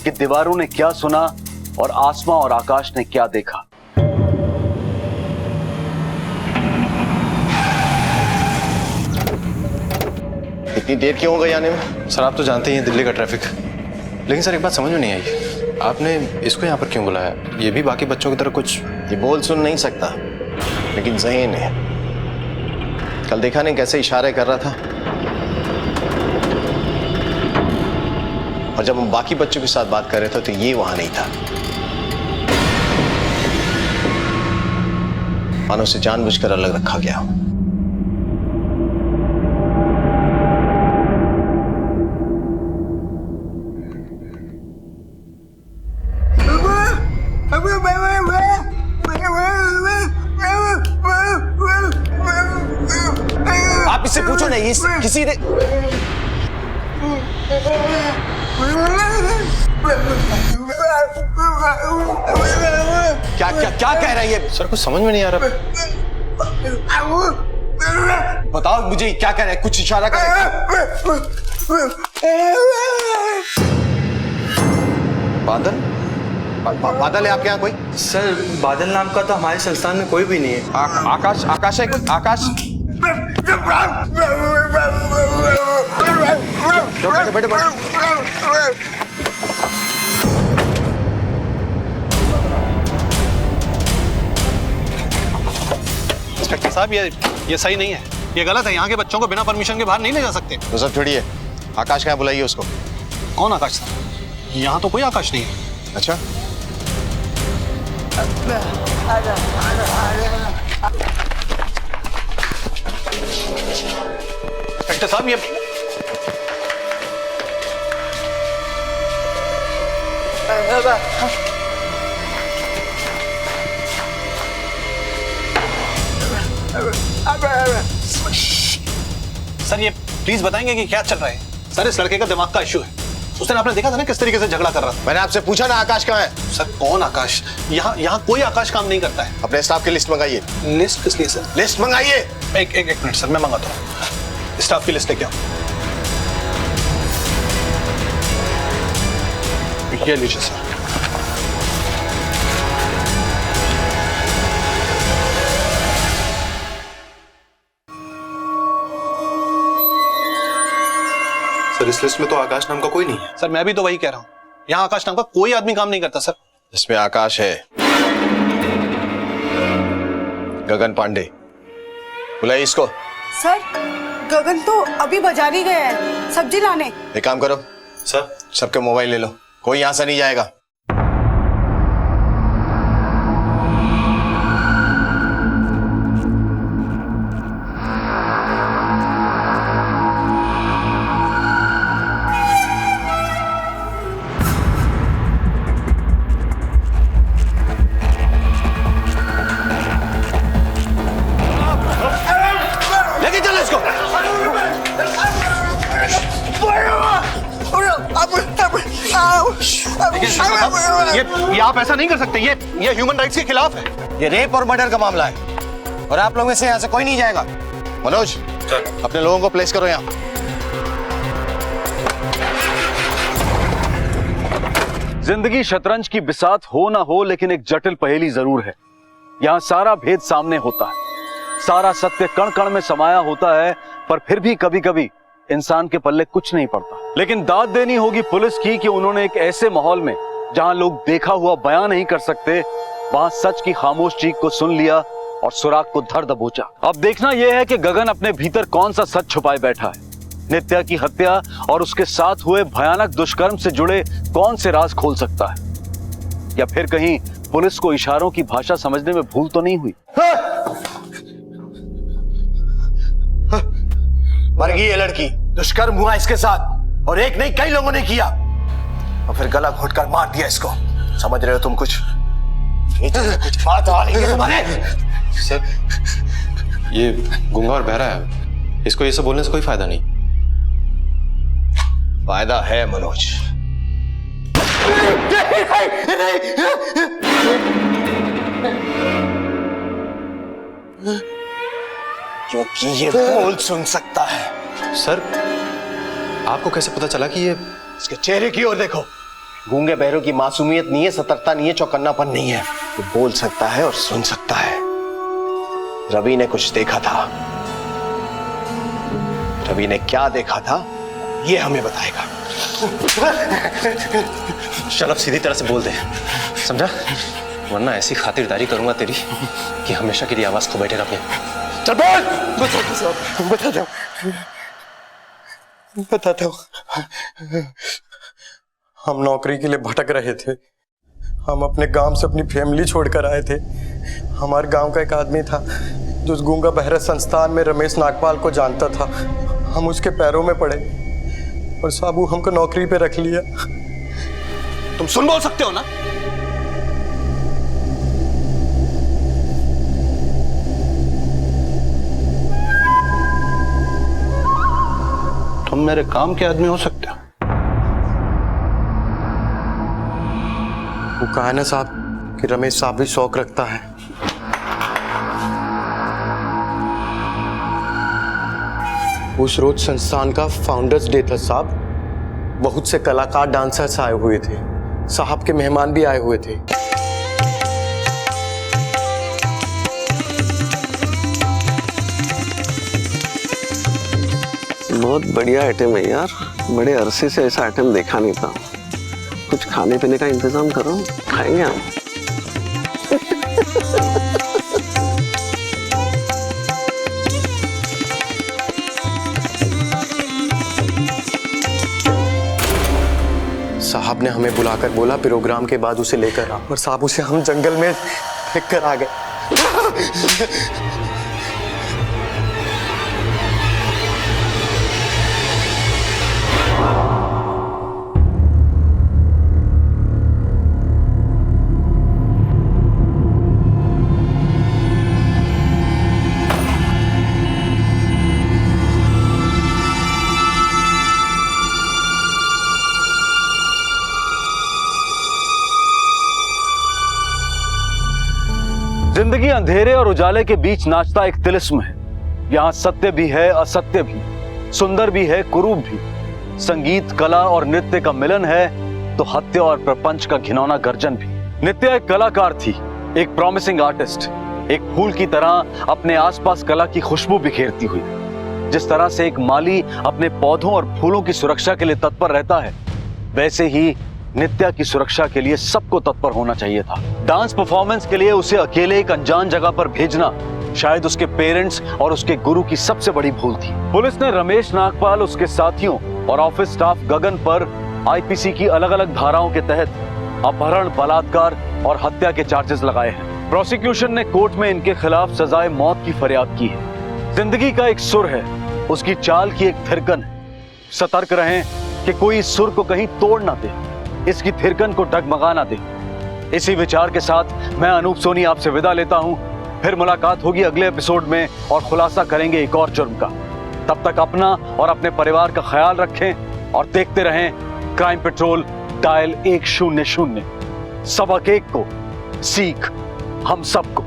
कि दीवारों ने क्या सुना और आसमां और आकाश ने क्या देखा। इतनी देर क्यों हो गई आने में? सर आप तो जानते ही हैं दिल्ली का ट्रैफिक। लेकिन सर एक बात समझ में नहीं आई, आपने इसको यहाँ पर क्यों बुलाया? ये भी बाकी बच्चों की तरह कुछ ये बोल सुन नहीं सकता, लेकिन ज़हीन है। कल देखा नहीं कैसे इशारे कर रहा था, और जब हम बाकी बच्चों के साथ बात कर रहे थे तो ये वहां नहीं था। मानो उसे जानबूझकर अलग रखा गया हो। आप इससे पूछो ना, ये किसी ने क्या क्या क्या कह रहा है ये? सर कुछ समझ में नहीं आ रहा। बताओ मुझे क्या कह रहा है, कुछ इशारा कर। बादल? बादल है आपके यहाँ कोई? सर बादल नाम का तो हमारे संस्थान में कोई भी नहीं है। आकाश? आकाश है कोई? आकाश? बैठे बैठे। इंस्पेक्टर साहब ये सही नहीं है, ये गलत है। यहाँ के बच्चों को बिना परमिशन के बाहर नहीं ले जा सकते। तो सब छोड़िए, आकाश कहाँ बुलाइए उसको। कौन आकाश साहब? यहाँ तो कोई आकाश नहीं है। अच्छा, इंस्पेक्टर साहब ये सर ये प्लीज बताएंगे कि क्या चल रहा है? सर इस लड़के का दिमाग का इश्यू है। उस दिन आपने देखा था ना किस तरीके से झगड़ा कर रहा था। मैंने आपसे पूछा ना आकाश कहाँ है? सर कौन आकाश? यहाँ कोई आकाश काम नहीं करता है। अपने स्टाफ की लिस्ट मंगाइए। लिस्ट किस लिए सर? लिस्ट मंगाइए। एक मिनट सर, मैं मंगाता हूँ। स्टाफ की लिस्ट लेके आओ। ये लीजिए सर। सर इस लिस्ट में तो आकाश नाम का कोई नहीं है। सर मैं भी तो वही कह रहा हूँ, यहाँ आकाश नाम का कोई आदमी काम नहीं करता सर। इसमें आकाश है, गगन पांडे। बुलाइए इसको। सर गगन तो अभी बाजार ही गया है सब्जी लाने। एक काम करो सर, सबके मोबाइल ले लो, कोई यहां से नहीं जाएगा। लेके चलो इसको। ये आप ऐसा नहीं कर सकते, ये ह्यूमन राइट्स के खिलाफ है। ये रेप और मर्डर का मामला है और आप लोगों में से यहाँ से कोई नहीं जाएगा। मनोज, अपने लोगों को प्लेस करो यहाँ। जिंदगी शतरंज की बिसात हो ना हो, लेकिन एक जटिल पहेली जरूर है। यहाँ सारा भेद सामने होता है, सारा सत्य कण कण में समाया होता है, पर फिर भी कभी कभी इंसान के पल्ले कुछ नहीं पड़ता। लेकिन दाद देनी होगी पुलिस की कि उन्होंने एक ऐसे माहौल में जहां लोग देखा हुआ बयां नहीं कर सकते, वहां सच की खामोश चीख को सुन लिया और सुराग को धर दबोचा। अब देखना यह है कि गगन अपने भीतर कौन सा सच छुपाए बैठा है। नित्या की हत्या और उसके साथ हुए भयानक दुष्कर्म से जुड़े कौन से राज खोल सकता है, या फिर कहीं पुलिस को इशारों की भाषा समझने में भूल तो नहीं हुई। मर गई ये लड़की, दुष्कर्म हुआ इसके साथ और एक नहीं कई लोगों ने किया और फिर गला घोटकर मार दिया इसको। समझ रहे हो तुम कुछ? कुछ बात आ रही है तुम्हारे? सर, ये गूंगा और बहरा है, इसको ये सब बोलने से कोई फायदा नहीं। फायदा है मनोज। क्योंकि ये बोल सुन सकता है। सर, आपको कैसे पता चला कि ये? इसके चेहरे की ओर देखो। गूंगे बहरों की मासूमियत नहीं है, सतर्कता नहीं है, चौकन्नापन नहीं है। वो बोल सकता है और सुन सकता है। रवि ने कुछ देखा था। रवि ने क्या देखा था ये हमें बताएगा। चल अब सीधी तरह से बोल दे, समझा? वरना ऐसी खातिरदारी करूंगा तेरी कि हमेशा के लिए आवाज खो बैठेगा अपनी। चल बोल। बताता हूँ। हम नौकरी के लिए भटक रहे थे। हम अपने गांव से अपनी फैमिली छोड़कर आए थे। हमारे गांव का एक आदमी था जो उस गूंगा बहरा संस्थान में रमेश नागपाल को जानता था। हम उसके पैरों में पड़े और साबू हमको नौकरी पे रख लिया। तुम सुन बोल सकते हो ना? तुम मेरे काम के आदमी हो सकते हो। वो कहा है ना साहब कि रमेश साहब भी शौक रखता है। उस रोज संस्थान का फाउंडर्स डे था साहब। बहुत से कलाकार, डांसर्स आए हुए थे। साहब के मेहमान भी आए हुए थे। बहुत बढ़िया आइटम है यार, बड़े अरसे से ऐसा आइटम देखा नहीं था। कुछ खाने पीने का इंतजाम करो, खाएंगे हम। साहब ने हमें बुलाकर बोला प्रोग्राम के बाद उसे लेकर आ, और साहब उसे हम जंगल में फेंक कर आ गए। जिंदगी अंधेरे और उजाले के बीच नाचता एक तिलिस्म है। यहाँ सत्य भी है, असत्य भी, सुंदर भी है, कुरूप भी। संगीत, कला और नृत्य का मिलन है तो हत्या और प्रपंच का घिनौना गर्जन भी। नित्या एक कलाकार थी, एक प्रॉमिसिंग आर्टिस्ट, एक फूल की तरह अपने आसपास कला की खुशबू बिखेरती हुई। जिस तरह से एक माली अपने पौधों और फूलों की सुरक्षा के लिए तत्पर रहता है, वैसे ही नित्या की सुरक्षा के लिए सबको तत्पर होना चाहिए था। डांस परफॉर्मेंस के लिए उसे अकेले एक अनजान जगह पर भेजना शायद उसके पेरेंट्स और उसके गुरु की सबसे बड़ी भूल थी। पुलिस ने रमेश नागपाल, उसके साथियों और ऑफिस स्टाफ गगन पर आईपीसी की अलग अलग धाराओं के तहत अपहरण, बलात्कार और हत्या के चार्जेस लगाए हैं। प्रोसिक्यूशन ने कोर्ट में इनके खिलाफ सजाए मौत की फरियाद की है। जिंदगी का एक सुर है, उसकी चाल की एक थिरकन है। सतर्क रहें कि कोई इस सुर को कहीं तोड़ ना दे, इसकी थिरकन को डगमगा ना दे। इसी विचार के साथ मैं अनूप सोनी आपसे विदा लेता हूं। फिर मुलाकात होगी अगले एपिसोड में और खुलासा करेंगे एक और जुर्म का। तब तक अपना और अपने परिवार का ख्याल रखें और देखते रहें क्राइम पेट्रोल डायल 100। सबक एक को, सीख हम सबको।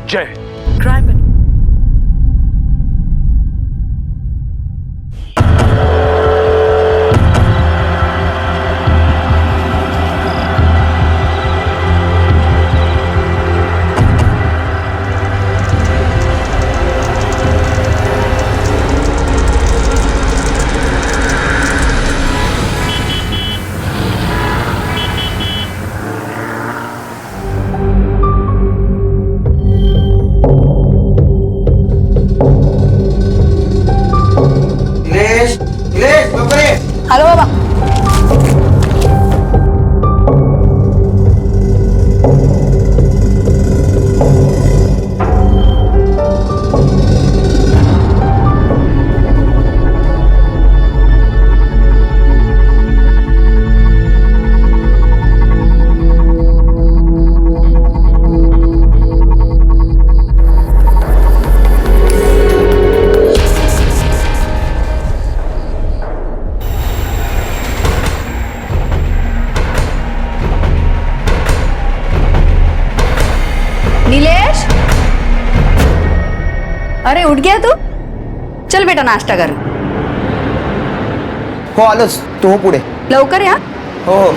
जय हिंद। क्राइम हेलो बाबा। नीलेश, अरे उठ गया तू? चल बेटा नाश्ता कर। हो आलोच, तू हो पुढे. लवकर या. हो हो.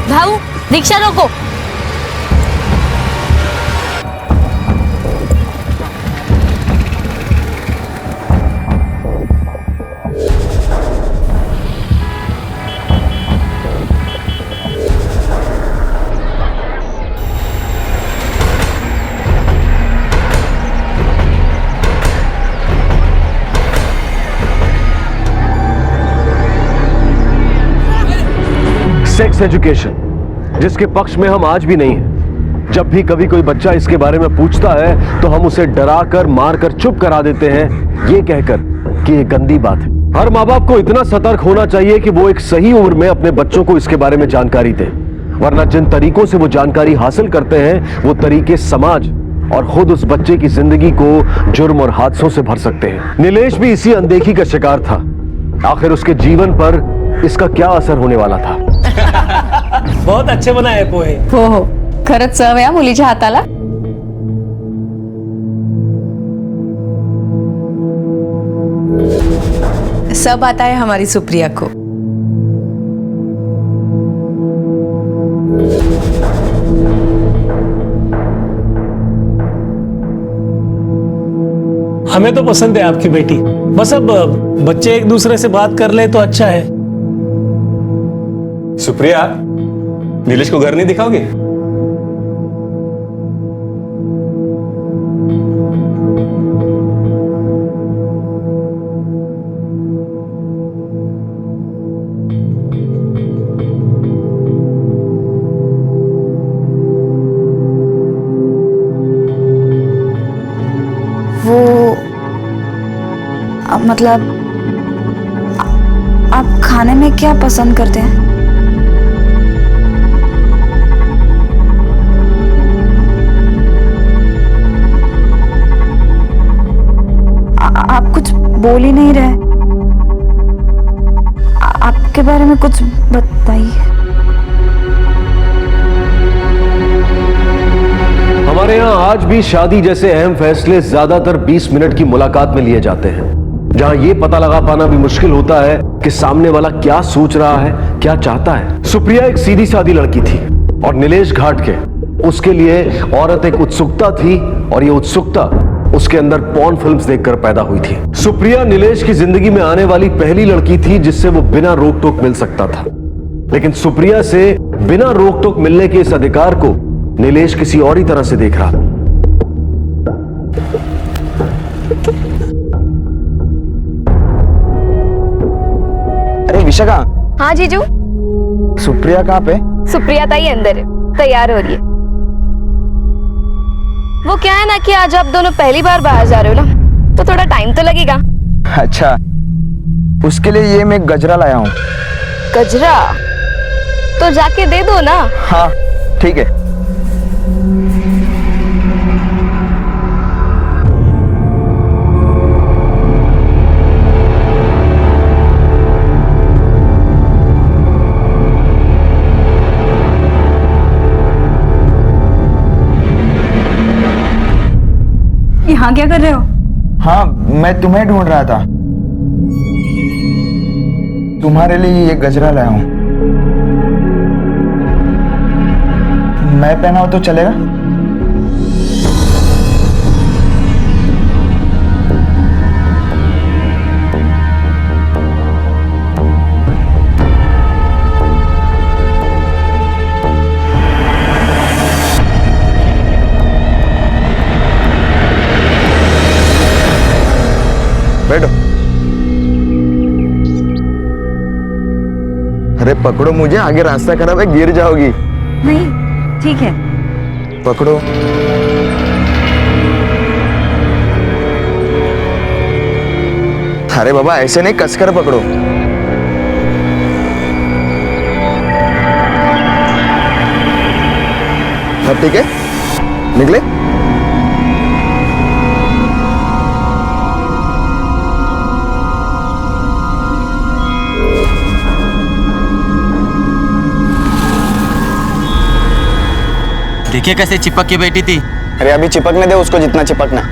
भाऊ, रिक्शा रोको. सेक्स एजुकेशन जिसके पक्ष में हम आज भी नहीं हैं। जब भी कभी कोई बच्चा इसके बारे में पूछता है तो हम उसे डराकर मारकर चुप करा देते हैं, ये कहकर कि ये गंदी बात है। हर माँ बाप को इतना सतर्क होना चाहिए कि वो एक सही उम्र में अपने बच्चों को इसके बारे में जानकारी दें, वरना जिन तरीकों से वो जानकारी हासिल करते हैं वो तरीके समाज और खुद उस बच्चे की जिंदगी को जुर्म और हादसों से भर सकते हैं। नीलेश भी इसी अनदेखी का शिकार था। आखिर उसके जीवन पर इसका क्या असर होने वाला था? बहुत अच्छे बनाए पोहे. हो हो, खरंच चव आहे मुलीच्या हाताला. सब आता है हमारी सुप्रिया को. हमें तो पसंद है आपकी बेटी, बस अब बच्चे एक दूसरे से बात कर ले तो अच्छा है. सुप्रिया, नीलेश को घर नहीं दिखाओगे? वो मतलब आप खाने में क्या पसंद करते हैं? आप कुछ बोल ही नहीं रहे. आपके बारे में कुछ बताइए. हमारे यहाँ आज भी शादी जैसे अहम फैसले ज्यादातर 20 मिनट की मुलाकात में लिए जाते हैं, जहाँ ये पता लगा पाना भी मुश्किल होता है कि सामने वाला क्या सोच रहा है, क्या चाहता है। सुप्रिया एक सीधी सादी लड़की थी और नीलेश घाट के उसके लिए औरत एक उत्सुकता थी, और ये उत्सुकता उसके अंदर पॉर्न फिल्म्स देखकर पैदा हुई थी। सुप्रिया नीलेश की जिंदगी में आने वाली पहली लड़की थी जिससे वो बिना रोक टोक मिल सकता था, लेकिन सुप्रिया से बिना रोक टोक मिलने के इस अधिकार को नीलेश किसी और ही तरह से देख रहा। अरे विशाखा। हाँ जीजू। सुप्रिया कहाँ पे? सुप्रिया ताई अंदर है, तैयार हो रही है। वो क्या है ना कि आज आप दोनों पहली बार बाहर जा रहे हो ना, तो थोड़ा टाइम तो लगेगा। अच्छा, उसके लिए ये मैं गजरा लाया हूँ। गजरा तो जाके दे दो ना। हाँ ठीक है। यहाँ क्या कर रहे हो? हाँ, मैं तुम्हें ढूंढ रहा था। तुम्हारे लिए ये गजरा लाया हूँ। मैं पहना हो तो चलेगा? बैठो। अरे पकड़ो मुझे, आगे रास्ता खराब है, गिर जाओगी। नहीं, ठीक है। पकड़ो। अरे बाबा ऐसे नहीं, कसकर पकड़ो। अब ठीक है, निकले। देखिए कैसे चिपक के बैठी थी। अरे अभी चिपकने दे उसको जितना चिपकना,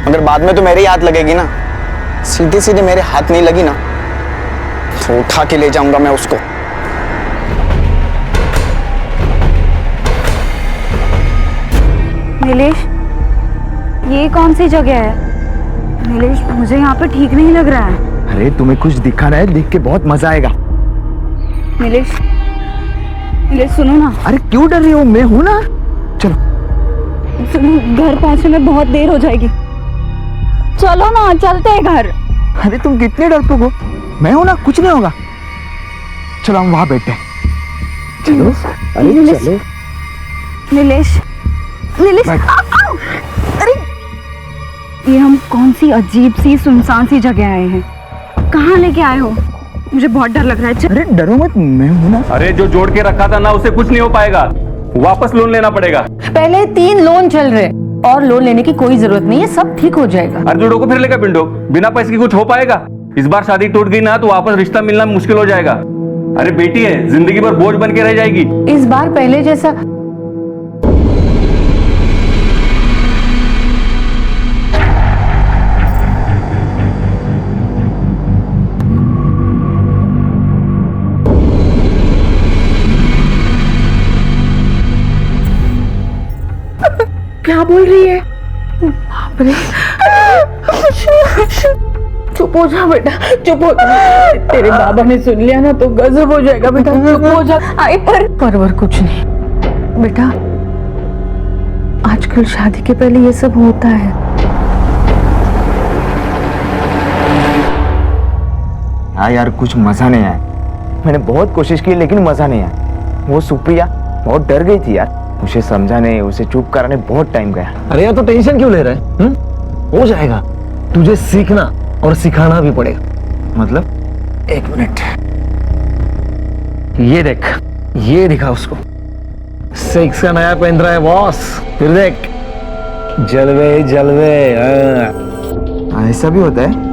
मगर बाद में तो मेरी याद लगेगी ना। सीधे सीधे मेरे हाथ नहीं लगी ना तो उठा के ले जाऊंगा मैं उसको। नीलेश, ये कौन सी जगह है? नीलेश, मुझे यहाँ पे ठीक नहीं लग रहा है। अरे तुम्हें कुछ दिखाना है, देख के बहुत मजा आएगा। नीलेश, नीलेश सुनो ना। अरे क्यों डर रही हो, मैं हूं ना। चलो सुनो, घर पहुंचने में बहुत देर हो जाएगी। चलो ना, चलते हैं घर। अरे तुम कितने डरपोक हो, मैं हूं ना, कुछ नहीं होगा। चलो हम वहां बैठते हैं। चलो। अरे चलो। नीलेश, नीलेश, अरे ये हम कौन सी अजीब सी सुनसान सी जगह आए हैं? कहाँ लेके आए हो? मुझे बहुत डर लग रहा है। अरे डरो मत, मैं हूं ना। अरे जो जोड़ के रखा था ना, उसे कुछ नहीं हो पाएगा, वापस लोन लेना पड़ेगा। पहले 3 लोन चल रहे और लोन लेने की कोई जरूरत नहीं है, सब ठीक हो जाएगा। अर्जुनों को फिर लेगा पिंडो, बिना पैसे की कुछ हो पाएगा? इस बार शादी टूट गई ना तो वापस रिश्ता मिलना मुश्किल हो जाएगा। अरे बेटी है, जिंदगी भर बोझ बन के रह जाएगी। इस बार पहले जैसा क्या बोल रही है? बाप रे। चुप हो जा बेटा, चुप हो जा। तेरे बाबा ने सुन लिया ना तो गजब हो जाएगा बेटा, चुप हो जा। आई पर कुछ नहीं बेटा, आजकल शादी के पहले ये सब होता है। हाँ यार, कुछ मजा नहीं आया। मैंने बहुत कोशिश की लेकिन मजा नहीं आया। वो सुप्रिया बहुत डर गई थी यार, उसे समझाने, उसे चुप कराने बहुत टाइम गया। अरे यार तो टेंशन क्यों ले रहा है? हो जाएगा, तुझे सीखना और सिखाना भी पड़ेगा। मतलब? एक मिनट, ये देख, ये दिखा उसको, 6 का नया पहन रहा है बॉस। फिर देख, जलवे जलवे। ऐसा भी होता है?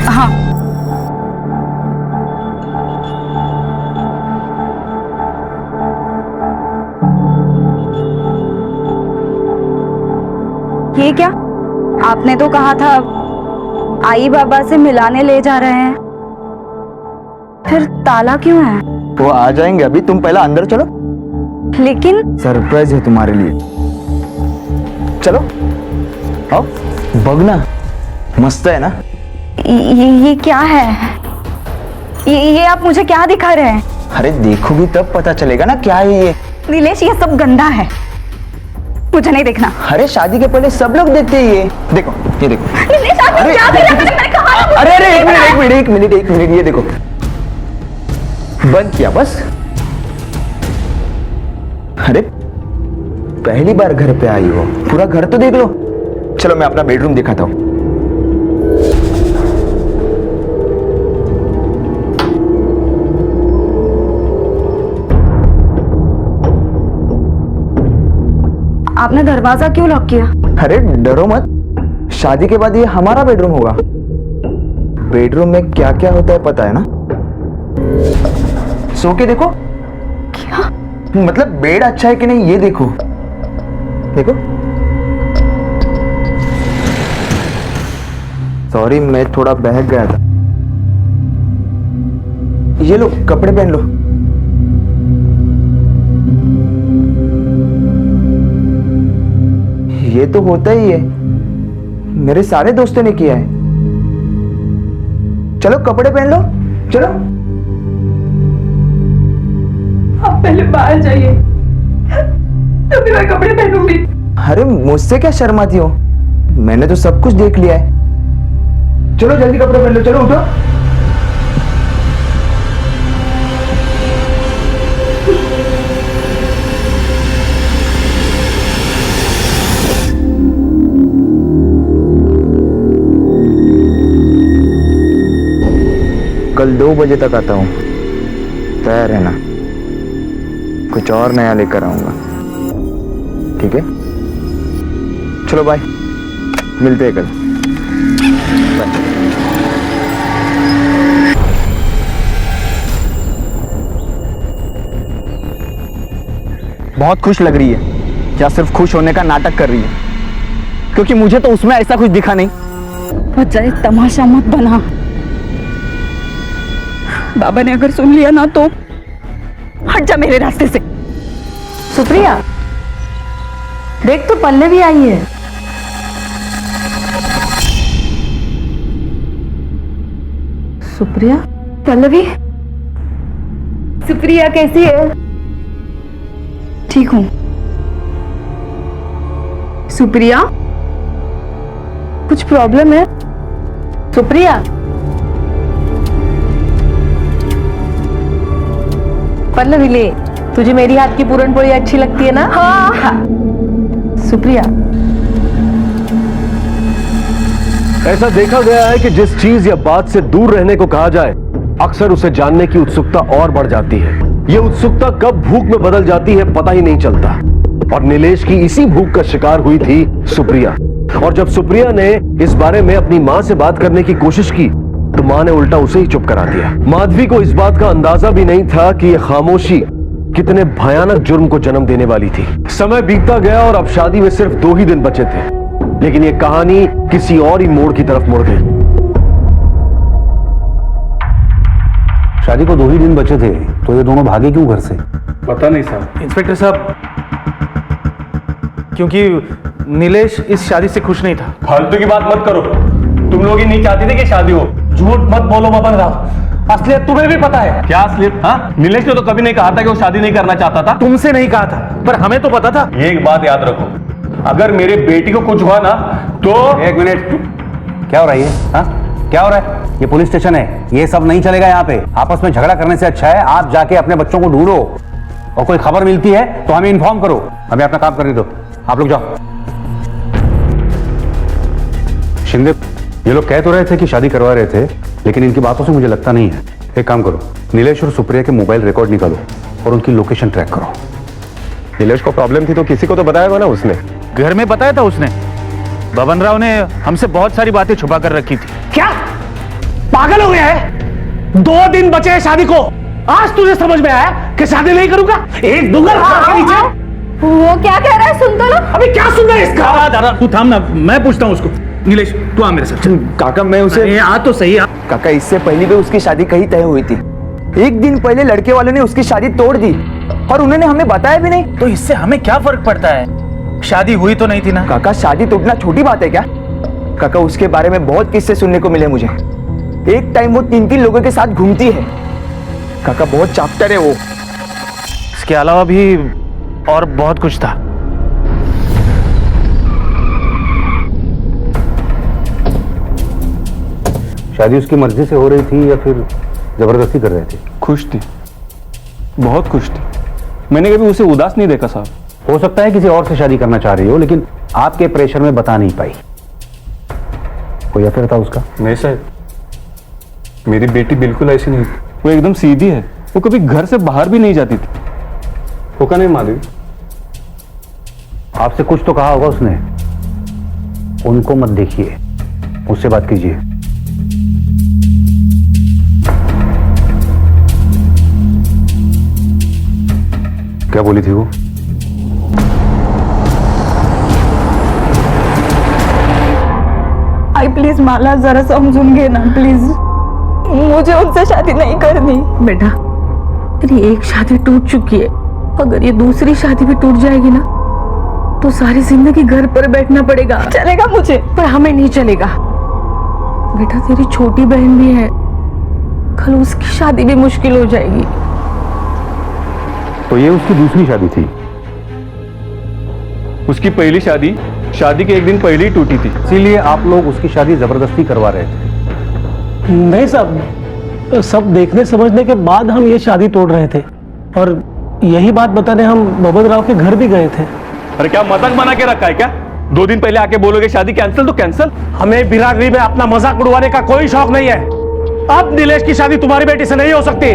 हाँ। ये क्या? आपने तो कहा था आई बाबा से मिलाने ले जा रहे हैं, फिर ताला क्यों है? वो आ जाएंगे अभी, तुम पहले अंदर चलो। लेकिन सरप्राइज है तुम्हारे लिए। चलो आओ, बगना मस्त है ना? ये क्या है? ये आप मुझे क्या दिखा रहे हैं? अरे देखोगी तब पता चलेगा ना क्या है ये। नीलेश, ये सब गंदा है, मुझे नहीं देखना। अरे शादी के पहले सब लोग देखते हैं ये देखो, ये देखो। नीलेश, आप क्या कर रहे हो? मैंने कहा ना। अरे अरे एक मिनट ये देखो, बंद किया बस। अरे पहली बार घर पे आई हो, पूरा घर तो देख लो। चलो मैं अपना बेडरूम दिखाता हूं। आपने दरवाजा क्यों लॉक किया? अरे डरो मत, शादी के बाद ये हमारा बेडरूम होगा। बेडरूम में क्या क्या होता है पता है ना? सो के देखो। क्या? मतलब बेड अच्छा है कि नहीं ये देखो। देखो। सॉरी मैं थोड़ा बहक गया था। ये लो कपड़े पहन लो। ये तो होता ही है, मेरे सारे दोस्तों ने किया है। चलो कपड़े पहन लो, चलो। आप पहले बाहर जाइए, तभी मैं कपड़े पहनूंगी। अरे मुझसे क्या शर्माती हो, मैंने तो सब कुछ देख लिया है। चलो जल्दी कपड़े पहन लो, चलो उठो। कल 2 बजे तक आता हूँ, तैयार रहना। कुछ और नया लेकर आऊंगा, ठीक है? चलो बाय, मिलते हैं कल। बाय। बहुत खुश लग रही है, क्या सिर्फ खुश होने का नाटक कर रही है? क्योंकि मुझे तो उसमें ऐसा कुछ दिखा नहीं। बजाय तमाशा मत बना, बाबा ने अगर सुन लिया ना तो हट जा मेरे रास्ते से। सुप्रिया देख तो पल्लवी आई है। सुप्रिया? पल्लवी? सुप्रिया कैसी है? ठीक हूं। सुप्रिया कुछ प्रॉब्लम है? सुप्रिया पल्लवी ले, तुझे मेरी हाथ की पूरन पोली अच्छी लगती है ना? हाँ। सुप्रिया ऐसा देखा गया है कि जिस चीज या बात से दूर रहने को कहा जाए, अक्सर उसे जानने की उत्सुकता और बढ़ जाती है। यह उत्सुकता कब भूख में बदल जाती है पता ही नहीं चलता। और नीलेश की इसी भूख का शिकार हुई थी सुप्रिया। और जब सुप्रिया ने इस बारे में अपनी मां से बात करने की कोशिश की तो मां ने उल्टा उसे ही चुप करा दिया। माधवी को इस बात का अंदाजा भी नहीं था कि यह खामोशी कितने भयानक जुर्म को जन्म देने वाली थी। समय बीतता गया और अब शादी में सिर्फ 2 ही दिन बचे थे, लेकिन यह कहानी किसी और ही मोड़ की तरफ मुड़ गई। शादी को 2 ही दिन बचे थे, तो ये दोनों भागे क्यों घर से? पता नहीं साहब। इंस्पेक्टर साहब, क्योंकि नीलेश इस शादी से खुश नहीं था। फालतू की बात मत करो, तुम लोग ही नहीं चाहते थे कि शादी हो। झूठ मत बोलो बबन राव, असलियत तुम्हें भी पता है। क्या असलियत? हाँ, नीलेश ने तो कभी नहीं कहा था कि वो शादी नहीं करना चाहता था। तुमसे नहीं कहा था, पर हमें तो पता था। एक बात याद रखो, अगर मेरे बेटी को कुछ हुआ ना तो। एक मिनट, क्या हो रहा है? हाँ क्या हो रहा है? ये पुलिस स्टेशन है, ये सब नहीं चलेगा यहाँ पे। आपस में झगड़ा करने से अच्छा है आप जाके अपने बच्चों को ढूंढो, और कोई खबर मिलती है तो हमें इन्फॉर्म करो। हमें अपना काम करने दो, आप लोग जाओ। शिंदे, ये लोग कह तो रहे थे कि शादी करवा रहे थे, लेकिन इनकी बातों से मुझे लगता नहीं है। एक काम करो, नीलेश और सुप्रिया के मोबाइल रिकॉर्ड निकालो और उनकी लोकेशन ट्रैक करो। नीलेश को प्रॉब्लम थी तो किसी को तो बताया होगा ना उसने। घर में बताया था उसने। बबन राव ने हमसे बहुत सारी बातें छुपा कर रखी थी। क्या पागल हो गया है? 2 दिन बचे हैं शादी को, आज तुझे समझ में आया कि शादी नहीं करूंगा? एक दुगल के नीचे। वो क्या कह रहा है सुन तो लो। अभी क्या सुन रहा है इसका? दादा तू थाम ना, मैं पूछता हूँ उसको। नीलेश तू आ मेरे साथ। काका मैं उसे आ तो सही। काका इससे पहले भी उसकी शादी कहीं तय हुई थी। 1 दिन पहले लड़के वालों ने उसकी शादी तोड़ दी और उन्होंने हमें बताया भी नहीं। तो इससे हमें क्या फर्क पड़ता है? शादी हुई तो नहीं थी ना? काका शादी टूटना छोटी बात है क्या? काका उसके बारे में बहुत किस्से सुनने को मिले मुझे। एक टाइम वो 3 लोगों के साथ घूमती है। काका बहुत चाप्टर है वो। इसके अलावा भी और बहुत कुछ था। शादी उसकी मर्जी से हो रही थी या फिर जबरदस्ती कर रहे थे? खुश थी, बहुत खुश थी। मैंने कभी उसे उदास नहीं देखा साहब। हो सकता है किसी और से शादी करना चाह रही हो, लेकिन आपके प्रेशर में बता नहीं पाई। कोई अफेयर था उसका? नहीं साहब, मेरी बेटी बिल्कुल ऐसी नहीं थी। वो एकदम सीधी है, वो कभी घर से बाहर भी नहीं जाती थी। होगा नहीं मालूम? आपसे कुछ तो कहा होगा उसने। उनको मत देखिए, उससे बात कीजिए। क्या बोली थी वो? आई प्लीज माला, जरा समझूंगे ना प्लीज। मुझे उनसे शादी नहीं करनी। बेटा, तेरी एक शादी टूट चुकी है, अगर ये दूसरी शादी भी टूट जाएगी ना तो सारी जिंदगी घर पर बैठना पड़ेगा। चलेगा मुझे, पर हमें नहीं चलेगा। बेटा, तेरी छोटी बहन भी है, कल उसकी शादी भी मुश्किल हो जाएगी। तो ये उसकी दूसरी शादी थी? उसकी पहली शादी शादी के एक दिन पहले ही टूटी थी, इसीलिए आप लोग उसकी शादी जबरदस्ती करवा रहे थे? नहीं साहब, सब देखने समझने के बाद हम ये शादी तोड़ रहे थे, और यही बात बताने हम बबन राव के घर भी गए थे। अरे क्या मजाक बना के रखा है क्या? 2 दिन पहले आके बोलोगे शादी कैंसिल तो कैंसिल। हमें बिरादरी में अपना मजाक उड़वाने का कोई शौक नहीं है। अब नीलेश की शादी तुम्हारी बेटी से नहीं हो सकती।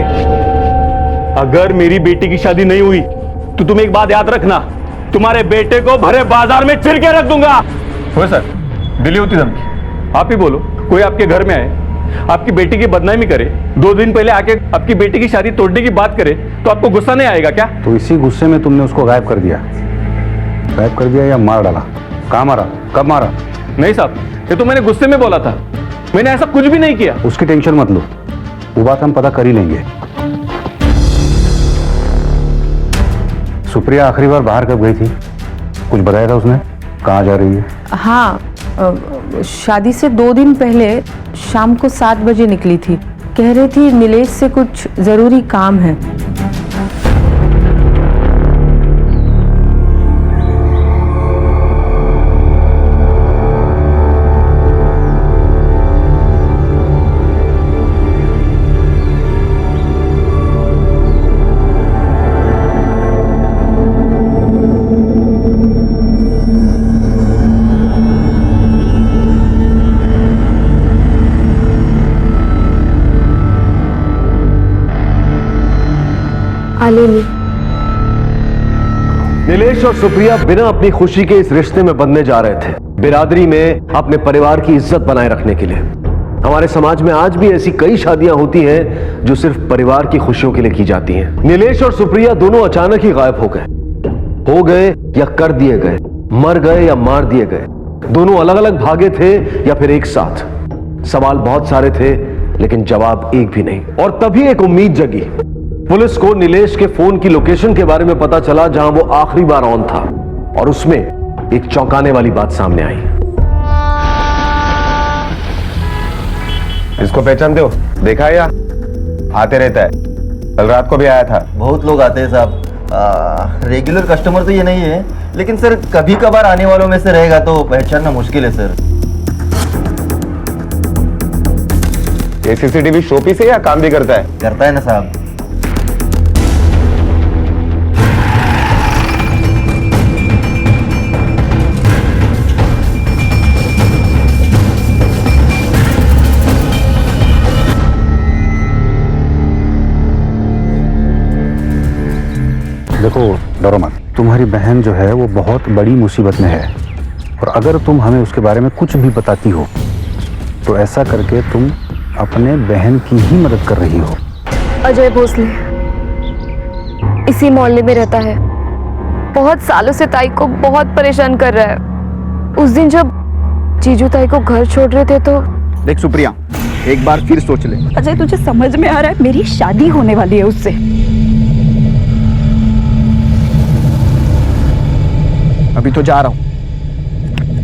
अगर मेरी बेटी की शादी नहीं हुई तो तुम एक बात याद रखना, तुम्हारे बेटे को भरे बाजार में चिर के रख दूंगा। हो सर, दिली होती धमकी। आप ही बोलो, कोई आपके घर में आए, आपकी बेटी की बदनामी करे, 2 दिन पहले आके आपकी बेटी की शादी तोड़ने की बात करे, तो आपको गुस्सा नहीं आएगा क्या? तो इसी गुस्से में तुमने उसको गायब कर दिया? गायब कर दिया या मार डाला? कहाँ मारा, कब मारा? नहीं साहब, ये तो मैंने गुस्से में बोला था, मैंने ऐसा कुछ भी नहीं किया। उसकी टेंशन मत लो, वो बात हम पता कर ही लेंगे। सुप्रिया आखिरी बार बाहर कब गई थी? कुछ बताया था उसने? कहाँ जा रही है? हाँ, शादी से 2 दिन पहले शाम को 7 बजे निकली थी। कह रही थी नीलेश से कुछ जरूरी काम है। नीलेश और सुप्रिया बिना अपनी खुशी के इस रिश्ते में बंधने जा रहे थे, बिरादरी में अपने परिवार की इज्जत बनाए रखने के लिए। हमारे समाज में आज भी ऐसी कई शादियां होती हैं जो सिर्फ परिवार की खुशियों के लिए की जाती हैं। नीलेश और सुप्रिया दोनों अचानक ही गायब हो गए या कर दिए गए, मर गए या मार दिए गए। दोनों अलग अलग भागे थे या फिर एक साथ। सवाल बहुत सारे थे लेकिन जवाब एक भी नहीं। और तभी एक उम्मीद जगी। पुलिस को नीलेश के फोन की लोकेशन के बारे में पता चला जहां वो आखिरी बार ऑन था, और उसमें एक चौंकाने वाली बात सामने आई। इसको पहचानते हो? देखा है या? आते रहता है, कल रात को भी आया था। बहुत लोग आते हैं साहब, रेगुलर कस्टमर तो ये नहीं है, लेकिन सर कभी कभार आने वालों में से रहेगा तो पहचानना मुश्किल है सर। ये सीसीटीवी शोपीस है या काम भी करता है? करता है ना साहब। देखो, डरो मत। तुम्हारी बहन जो है वो बहुत बड़ी मुसीबत में है, और अगर तुम हमें उसके बारे में कुछ भी बताती हो तो ऐसा करके तुम अपने बहन की ही मदद कर रही हो। अजय भोसले इसी मोहल्ले में रहता है, बहुत सालों से ताई को बहुत परेशान कर रहा है। उस दिन जब जीजू ताई को घर छोड़ रहे थे तो। देख सुप्रिया, एक बार फिर सोच ले। अजय, तुझे समझ में आ रहा है मेरी शादी होने वाली है उससे। अभी तो जा रहा हूं,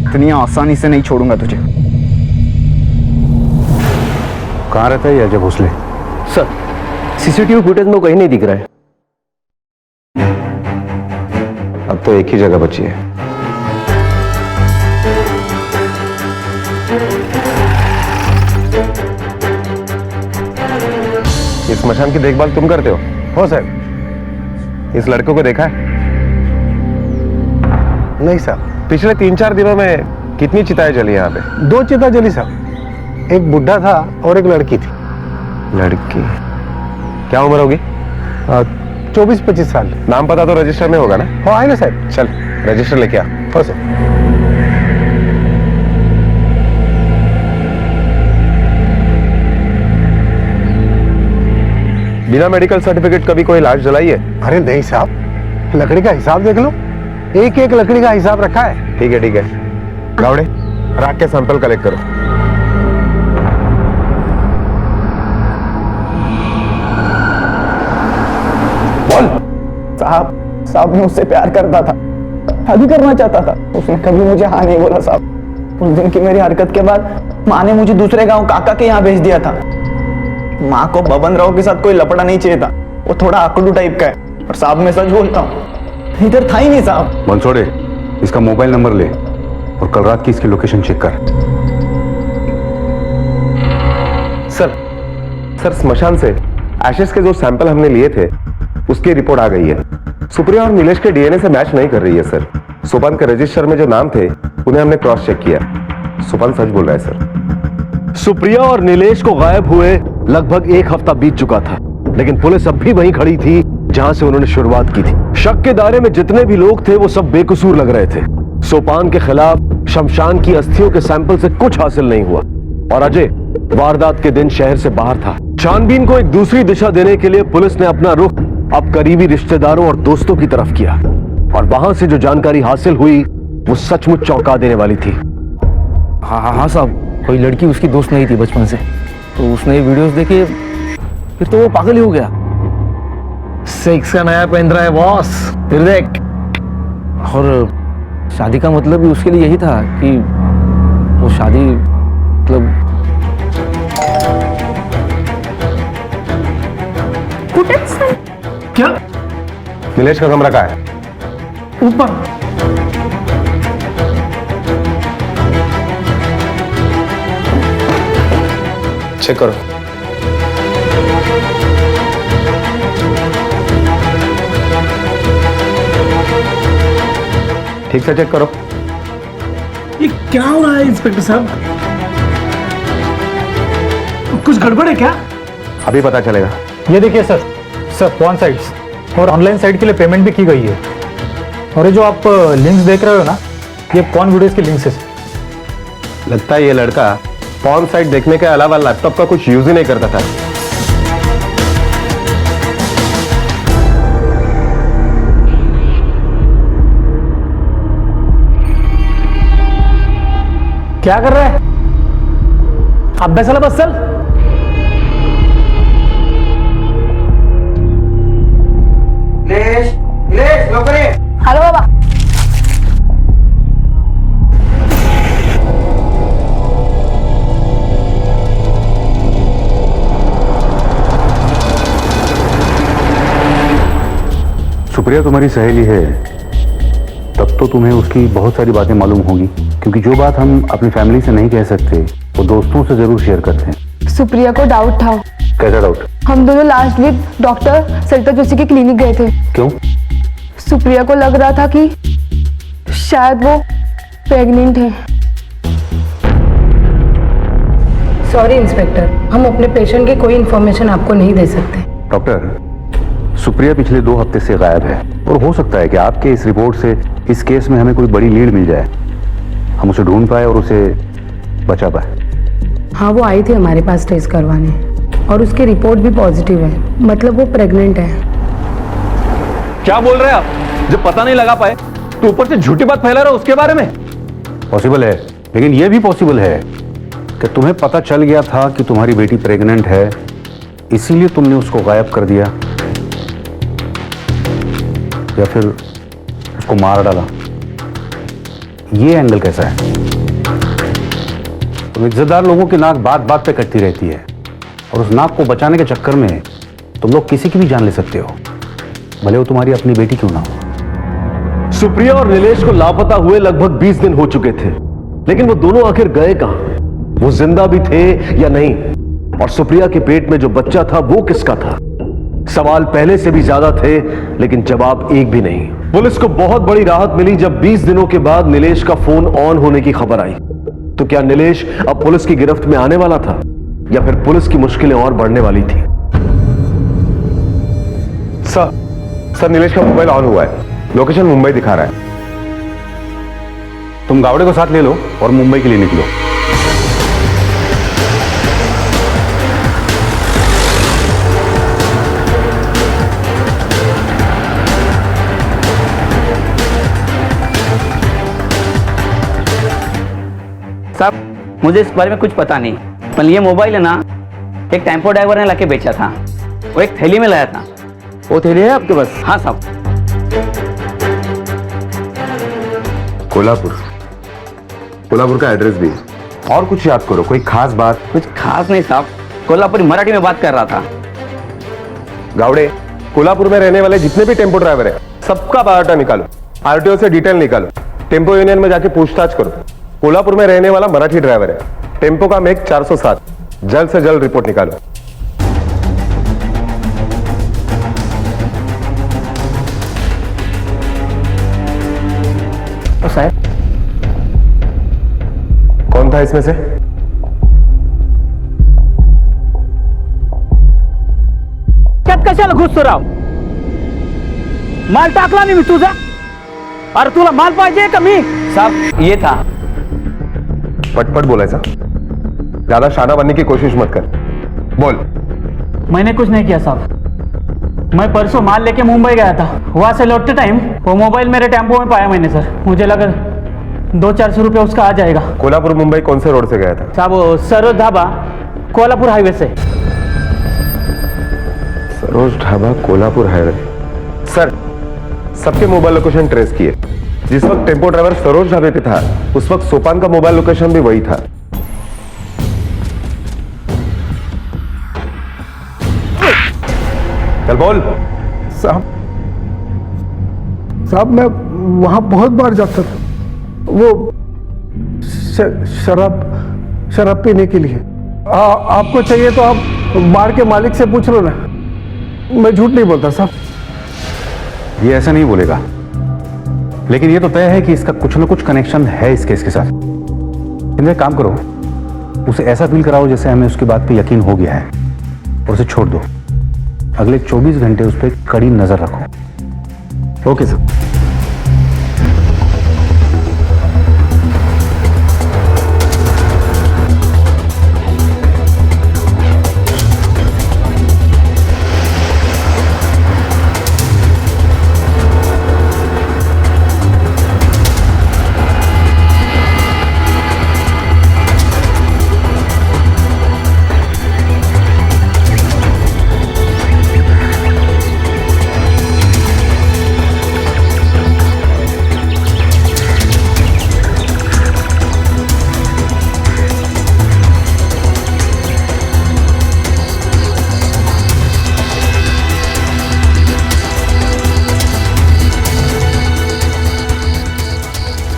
इतनी आसानी से नहीं छोड़ूंगा तुझे। कहाँ रहता है ये Ajay Bhosle? Sir, CCTV footage में कहीं नहीं दिख रहा है। अब तो एक ही जगह बची है। स्मशान की देखभाल तुम करते हो सर? इस लड़के को देखा है? नहीं साहब। पिछले 3-4 दिनों में कितनी चिताएं जली यहाँ पे? 2 चिता जली साहब, एक बुढ़ा था और एक लड़की थी। लड़की? क्या उम्र होगी? 24-25 साल। नाम पता तो रजिस्टर में होगा ना? हाँ है ना साहब। चल रजिस्टर लेके आ। हो सर। बिना मेडिकल सर्टिफिकेट कभी कोई लाश जलाई है? अरे नहीं साहब, लकड़ी का हिसाब देख लो, एक एक लकड़ी का हिसाब रखा है। ठीक है गावड़े, राख के सैंपल कलेक्ट करो। साहब मैं उससे प्यार करता था, शादी करना चाहता था। उसने कभी मुझे हाँ नहीं बोला साहब। उस दिन की मेरी हरकत के बाद माँ ने मुझे दूसरे गांव काका के यहाँ भेज दिया था। माँ को बबन राव के साथ कोई लपड़ा नहीं चाहिए था, वो थोड़ा आकड़ू टाइप का है। और साहब मैं सच बोलता हूँ, इधर था ही नहीं साहब। मंसोड़े, इसका मोबाइल नंबर ले और कल रात की इसकी लोकेशन चेक कर। सर स्मशान से एशेस के जो सैंपल हमने लिए थे उसकी रिपोर्ट आ गई है। सुप्रिया और नीलेश के डीएनए से मैच नहीं कर रही है सर। सोपान के रजिस्टर में जो नाम थे उन्हें हमने क्रॉस चेक किया। सोपान सच बोल रहा है सर। सुप्रिया और नीलेश को गायब हुए लगभग 1 हफ्ता बीत चुका था, लेकिन पुलिस अब भी वहीं खड़ी थी जहां से उन्होंने शुरुआत की थी। शक के दायरे में जितने भी लोग थे वो सब बेकसूर लग रहे थे। सोपान के खिलाफ शमशान की अस्थियों के सैंपल से कुछ हासिल नहीं हुआ और अजय वारदात के दिन शहर से बाहर था। छानबीन को एक दूसरी दिशा देने के लिए पुलिस ने अपना रुख अब करीबी रिश्तेदारों और दोस्तों की तरफ किया और वहां से जो जानकारी हासिल हुई वो सचमुच चौंका देने वाली थी। हाँ साहब, कोई लड़की उसकी दोस्त नहीं थी बचपन से, तो उसने ये वीडियोस देखे, फिर तो वो पागल ही हो गया। सेक्स का नया पेन ड्राइव बॉस, फिर देख। और शादी का मतलब भी उसके लिए यही था कि वो शादी मतलब क्या? नीलेश का कमरा कहाँ है? ऊपर। चेक करो। ठीक से चेक करो। ये क्या हो रहा है इंस्पेक्टर साहब? कुछ गड़बड़ है क्या? अभी पता चलेगा। ये देखिए सर पॉर्न साइट्स और ऑनलाइन साइट के लिए पेमेंट भी की गई है। और ये जो आप लिंक्स देख रहे हो ना, ये पॉर्न वीडियोस के लिंक्स है। लगता है ये लड़का पॉर्न साइट देखने के अलावा लैपटॉप का कुछ यूज ही नहीं करता था। क्या कर रहा है? अभ्यासाला बस चल। लवकर ये. हॅलो बाबा. सुप्रिया तुम्हारी सहेली है, तब तो तुम्हें उसकी बहुत सारी बातें मालूम होंगी, क्योंकि जो बात हम अपनी फैमिली से नहीं कह सकते वो दोस्तों से जरूर शेयर करते हैं। सुप्रिया को डाउट था। कैसा डाउट? हम दोनों लास्ट वीक डॉक्टर सरिता जोशी के क्लिनिक गए थे। क्यों? सुप्रिया को लग रहा था कि शायद वो प्रेग्नेंट है। सॉरी इंस्पेक्टर, हम अपने पेशेंट की कोई इन्फॉर्मेशन आपको नहीं दे सकते। डॉक्टर, सुप्रिया पिछले 2 हफ्ते से गायब है और हो सकता है कि आपके इस रिपोर्ट से इस केस में हमें कोई बड़ी लीड मिल जाए, हम उसे ढूंढ पाए और उसे बचा पाए। हाँ, वो आई थी हमारे पास टेस्ट करवाने और उसकी रिपोर्ट भी पॉजिटिव है, मतलब वो प्रेग्नेंट है। क्या बोल रहे हैं आप? जब पता नहीं लगा पाए तो ऊपर से झूठी बात फैला रहे हो उसके बारे में। पॉसिबल है, लेकिन यह भी पॉसिबल है कि तुम्हें पता चल गया था कि तुम्हारी बेटी प्रेग्नेंट है, इसीलिए तुमने उसको गायब कर दिया, या फिर उसको मार डाला। ये एंगल कैसा है? तुम इज्जतदार लोगों की नाक बात बात पे कटती रहती है और उस नाक को बचाने के चक्कर में तुम लोग किसी की भी जान ले सकते हो, भले वो तुम्हारी अपनी बेटी क्यों ना हो। सुप्रिया और नीलेश को लापता हुए लगभग 20 दिन हो चुके थे, लेकिन वो दोनों आखिर गए कहां? वो जिंदा भी थे या नहीं, और सुप्रिया के पेट में जो बच्चा था वो किसका था? सवाल पहले से भी ज्यादा थे, लेकिन जवाब एक भी नहीं। पुलिस को बहुत बड़ी राहत मिली जब 20 दिनों के बाद नीलेश का फोन ऑन होने की खबर आई। तो क्या नीलेश अब पुलिस की गिरफ्त में आने वाला था, या फिर पुलिस की मुश्किलें और बढ़ने वाली थी? सर नीलेश का मोबाइल ऑन हुआ है, लोकेशन मुंबई दिखा रहा है। तुम गावड़े को साथ ले लो और मुंबई के लिए निकलो। साहब मुझे इस बारे में कुछ पता नहीं, पर ये मोबाइल है ना एक टेम्पो ड्राइवर ने लाके बेचा था, वो एक थैली में लाया था। वो थैली है आपके पास? हाँ साहब। कोल्हापुर का एड्रेस भी और कुछ याद करो, कोई खास बात? कुछ खास नहीं साहब, कोल्हापुरी मराठी में बात कर रहा था। गावड़े, कोल्हापुर में रहने वाले जितने भी टेम्पो ड्राइवर हैं सबका बायोडाटा निकालो, आरटीओ से डिटेल निकालो, टेम्पो यूनियन में जाके पूछताछ करो। कोल्हापुर में रहने वाला मराठी ड्राइवर है, टेम्पो का मेक 407, जल्द से जल्द रिपोर्ट निकालो। तो साहब कौन था इसमें से? त्यात कशाला घुसतो राव? माल टाकला नाही मी तुझा. अरे तुला माल पाहिजे का मी? साहब ये था. पटपट बोलायचा, ज्यादा शाना बनने की कोशिश मत कर, बोल। मैंने कुछ नहीं किया साहब, मैं परसों माल लेके मुंबई गया था, वहां से लौटते टाइम वो मोबाइल मेरे टेम्पो में पाया मैंने सर। मुझे लगा 200-400 रुपये उसका आ जाएगा। कोल्हापुर मुंबई कौन से रोड से गया था? साहब वो सरोज ढाबा कोल्हापुर हाईवे से। सरोज ढाबा कोल्हापुर हाईवे। सर सबके मोबाइल लोकेशन ट्रेस किए, जिस वक्त टेम्पो ड्राइवर सरोज ढाबे पे था उस वक्त सोपान का मोबाइल लोकेशन भी वही था। चल बोल। साहब मैं वहां बहुत बार जाता था, वो शराब पीने के लिए। आपको चाहिए तो आप बार के मालिक से पूछ लो ना, मैं झूठ नहीं बोलता साहब। ये ऐसा नहीं बोलेगा, लेकिन ये तो तय है कि इसका कुछ ना कुछ कनेक्शन है इस केस के साथ। इन्हें काम करो, उसे ऐसा फील कराओ जैसे हमें उसकी बात पे यकीन हो गया है, और उसे छोड़ दो। अगले 24 घंटे उस पर कड़ी नजर रखो। Okay sir.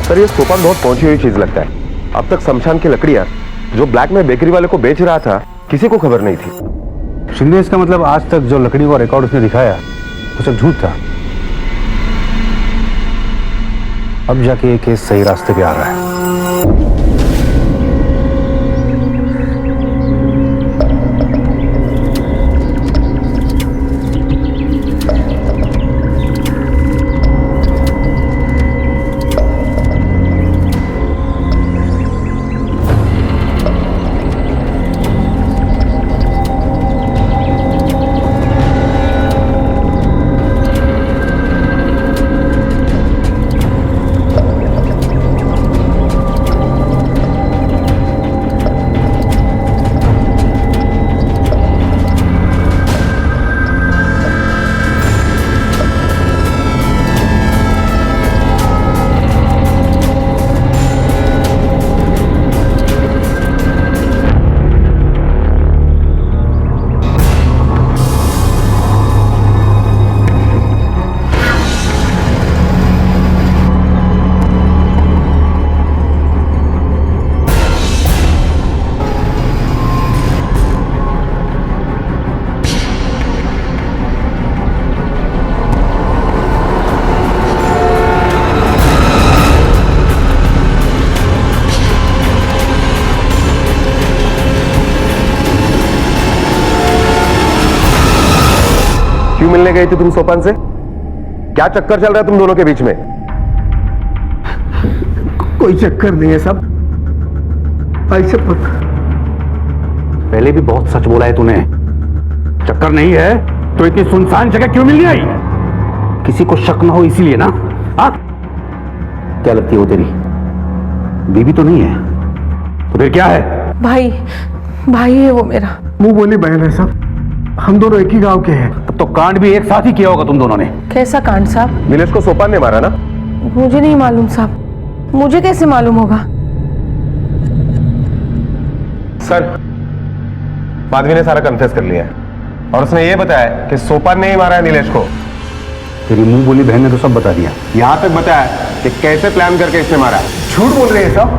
सर ये सोपान बहुत पहुंची हुई चीज लगता है। अब तक शमशान की लकड़ियां जो ब्लैक में बेकरी वाले को बेच रहा था किसी को खबर नहीं थी। शिंदे, इसका मतलब आज तक जो लकड़ी का रिकॉर्ड उसने दिखाया वो सब झूठ था। अब जाके ये केस सही रास्ते पे आ रहा है। मिलने गई थी तुम सोपान से? क्या चक्कर चल रहा है तुम दोनों के बीच में? कोई चक्कर नहीं है साहब, ऐसे पहले भी बहुत सच बोला है तूने। चक्कर नहीं है तो इतनी सुनसान जगह क्यों मिलने आई? किसी को शक ना हो इसीलिए ना? हाँ, क्या लगती है वो तेरी बीवी तो नहीं है तो फिर क्या है? भाई है वो मेरा। मुंह बोली बहन है साहब, हम दोनों एक ही गांव के हैं। तब तो कांड भी एक साथ ही किया होगा तुम दोनों ने। कैसा कांड साहब? नीलेश को सोपान ने मारा ना? मुझे नहीं मालूम साहब, मुझे कैसे मालूम होगा? सर, माधवी ने सारा कन्फेस कर लिया है और उसने ये बताया कि सोपान ने ही मारा है नीलेश को। तेरी मुंह बोली बहन ने तो सब बता दिया। यहां तक बताया कि कैसे प्लान करके इसने मारा। झूठ बोल रहे हैं साहब,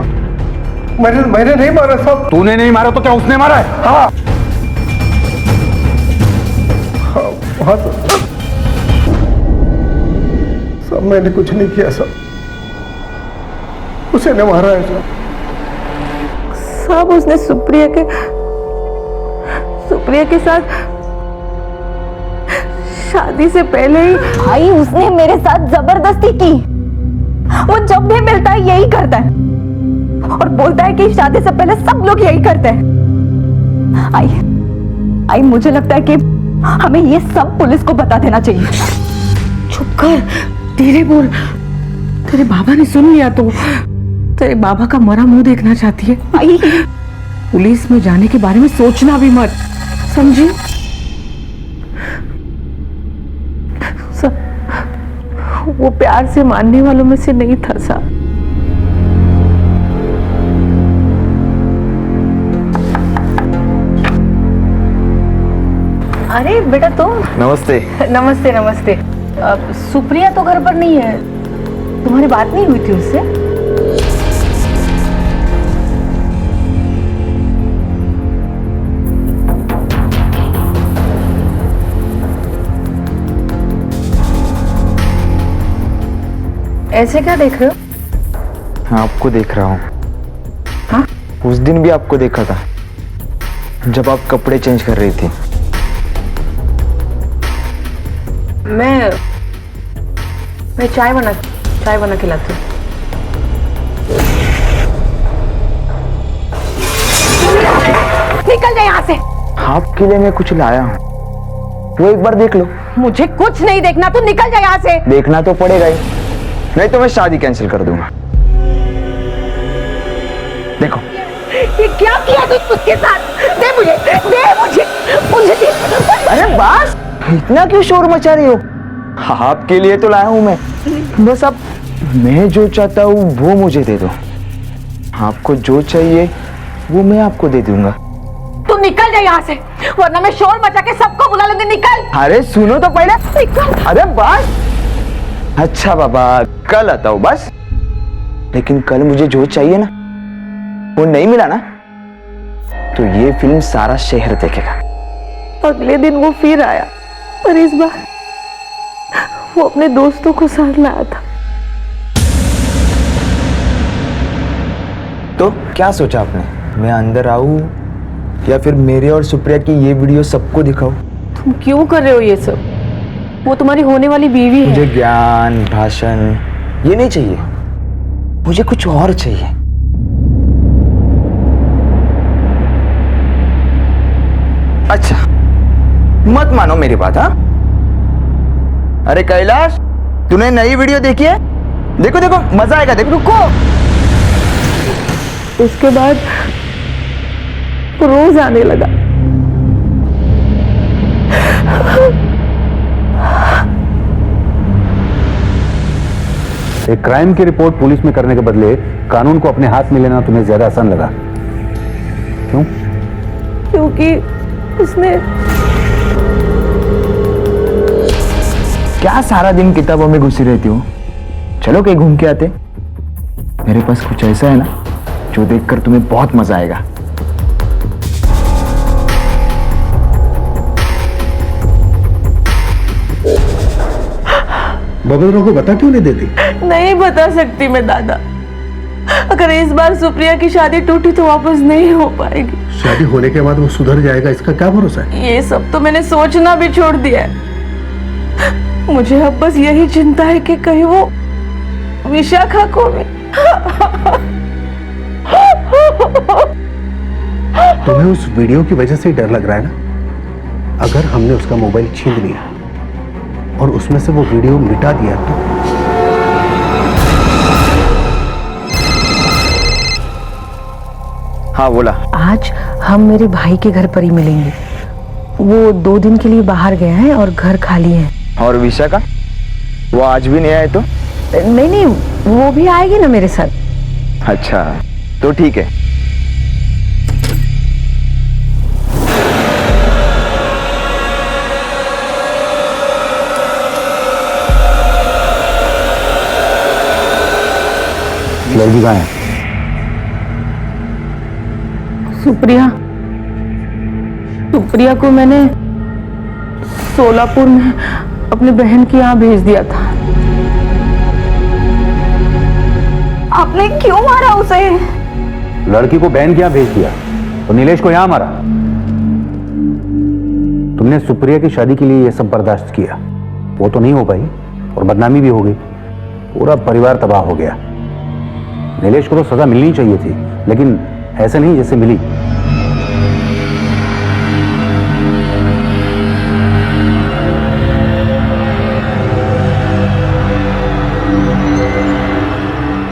मैंने नहीं मारा साहब। तूने नहीं मारा तो क्या उसने मारा है? हाँ, हाँ सब मैंने कुछ नहीं किया साहब, उसे ने मारा है साहब। उसने सुप्रिया के साथ शादी से पहले ही भाई उसने मेरे साथ जबरदस्ती की। वो जब भी मिलता है यही करता है और बोलता है कि शादी से पहले सब लोग यही करते हैं। आई मुझे लगता है कि हमें ये सब पुलिस को बता देना चाहिए। चुप कर, धीरे बोल। तेरे बाबा ने सुन लिया तो तेरे बाबा का मरा मुंह देखना चाहती है। आई पुलिस में जाने के बारे में सोचना भी मत, समझी? वो प्यार से मानने वालों में से नहीं था साहब। अरे बेटा तो नमस्ते। नमस्ते नमस्ते। सुप्रिया तो घर पर नहीं है, तुम्हारी बात नहीं हुई थी उससे? ऐसे क्या देख रहे हो? हाँ, आपको देख रहा हूँ। हाँ? उस दिन भी आपको देखा था जब आप कपड़े चेंज कर रही थी। मैं चाय बना के लाती हूँ। निकल जाए यहाँ से। आपके लिए मैं कुछ लाया हूँ, वो एक बार देख लो। मुझे कुछ नहीं देखना, तू निकल जाए यहाँ से। देखना तो पड़ेगा ही, नहीं तो मैं शादी कैंसिल कर दूंगा। देखो ये क्या किया तू उसके साथ? दे मुझे। अरे बस, इतना क्यों शोर मचा रही हो? आपके लिए तो लाया हूं मैं। बस अब मैं जो चाहता हूँ वो मुझे दे दो। आपको जो चाहिए वो मैं आपको दे दूंगा। तू निकल जाए यहाँ से, वरना मैं शोर मचा के सबको बुला लूंगी। निकल। अरे सुनो तो पहले। निकल। अरे बस। अच्छा बाबा, कल आता हूँ बस। लेकिन कल मुझे जो चाहिए ना वो नहीं मिला ना तो ये फिल्म सारा शहर देखेगा। अगले दिन वो फिर आया और इस बार वो अपने दोस्तों को साथ लाया था। तो क्या सोचा आपने? मैं अंदर आऊं या फिर मेरे और सुप्रिया की ये वीडियो सबको दिखाऊं? तुम क्यों कर रहे हो ये सब? वो तुम्हारी होने वाली बीवी है। मुझे ज्ञान भाषण ये नहीं चाहिए, मुझे कुछ और चाहिए। अच्छा, मत मानो मेरी बात। हाँ, अरे कैलाश, तूने नई वीडियो देखी है? देखो देखो, मजा आएगा। देखो, रुको। उसके बाद रोज आने लगा। एक क्राइम की रिपोर्ट पुलिस में करने के बदले कानून को अपने हाथ में लेना तुम्हें ज्यादा आसान लगा, क्यों? क्योंकि उसने क्या सारा दिन किताबों में घुसी रहती हो? चलो कहीं घूम के आते। मेरे पास कुछ ऐसा है ना जो देखकर तुम्हें बहुत मजा आएगा। बबलराव को बता क्यों नहीं देती? नहीं बता सकती मैं दादा। अगर इस बार सुप्रिया की शादी टूटी तो वापस नहीं हो पाएगी। शादी होने के बाद वो सुधर जाएगा, इसका क्या भरोसा है? ये सब तो मैंने सोचना भी छोड़ दिया है। मुझे अब बस यही चिंता है कि कहीं वो विशाखा को भी। तुम्हें उस वीडियो की वजह से ही डर लग रहा है ना? अगर हमने उसका मोबाइल छीन लिया और उसमें से वो वीडियो मिटा दिया तो? हाँ बोला। आज हम मेरे भाई के घर पर ही मिलेंगे। वो 2 दिन के लिए बाहर गए हैं और घर खाली है। और विशाखा वो आज भी नहीं आए तो? नहीं नहीं, वो भी आएगी ना मेरे साथ। अच्छा तो ठीक है। लड़की कहाँ है? सुप्रिया, सुप्रिया को मैंने सोलापुर में अपनी बहन के यहाँ भेज दिया था। आपने क्यों मारा उसे? लड़की को बहन के यहाँ भेज दिया तो नीलेश को यहाँ मारा? तुमने सुप्रिया की शादी के लिए ये सब बर्दाश्त किया, वो तो नहीं हो पाई और बदनामी भी हो गई, पूरा परिवार तबाह हो गया। नीलेश को तो सजा मिलनी चाहिए थी, लेकिन ऐसे नहीं जैसे मिली।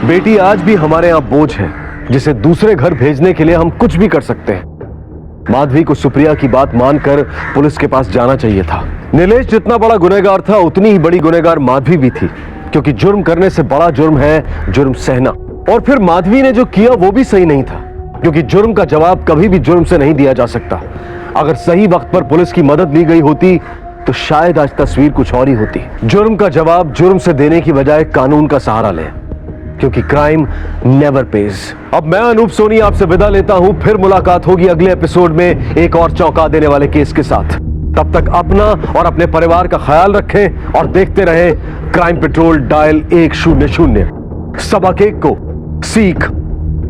बेटी आज भी हमारे यहां बोझ है जिसे दूसरे घर भेजने के लिए हम कुछ भी कर सकते हैं। माधवी को सुप्रिया की बात मानकर पुलिस के पास जाना चाहिए था। नीलेश जितना बड़ा गुनहगार था उतनी ही बड़ी गुनहगार माधवी भी थी, क्योंकि जुर्म करने से बड़ा जुर्म है जुर्म सहना। और फिर माधवी ने जो किया वो भी सही नहीं था, क्योंकि जुर्म का जवाब कभी भी जुर्म से नहीं दिया जा सकता। अगर सही वक्त पर पुलिस की मदद ली गई होती तो शायद आज तस्वीर कुछ और ही होती। जुर्म का जवाब जुर्म से देने की बजाय कानून का सहारा लें, क्योंकि क्राइम नेवर पेज। अब मैं अनूप सोनी आपसे विदा लेता हूं, फिर मुलाकात होगी अगले एपिसोड में एक और चौंका देने वाले केस के साथ। तब तक अपना और अपने परिवार का ख्याल रखें और देखते रहें क्राइम पेट्रोल डायल 100। सबक एक को सीख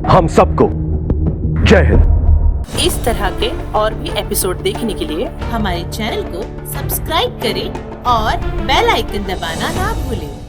हम सबको। जय हिंद। इस तरह के और भी एपिसोड देखने के लिए हमारे चैनल को सब्सक्राइब करें और बेल आइकन दबाना ना भूलें।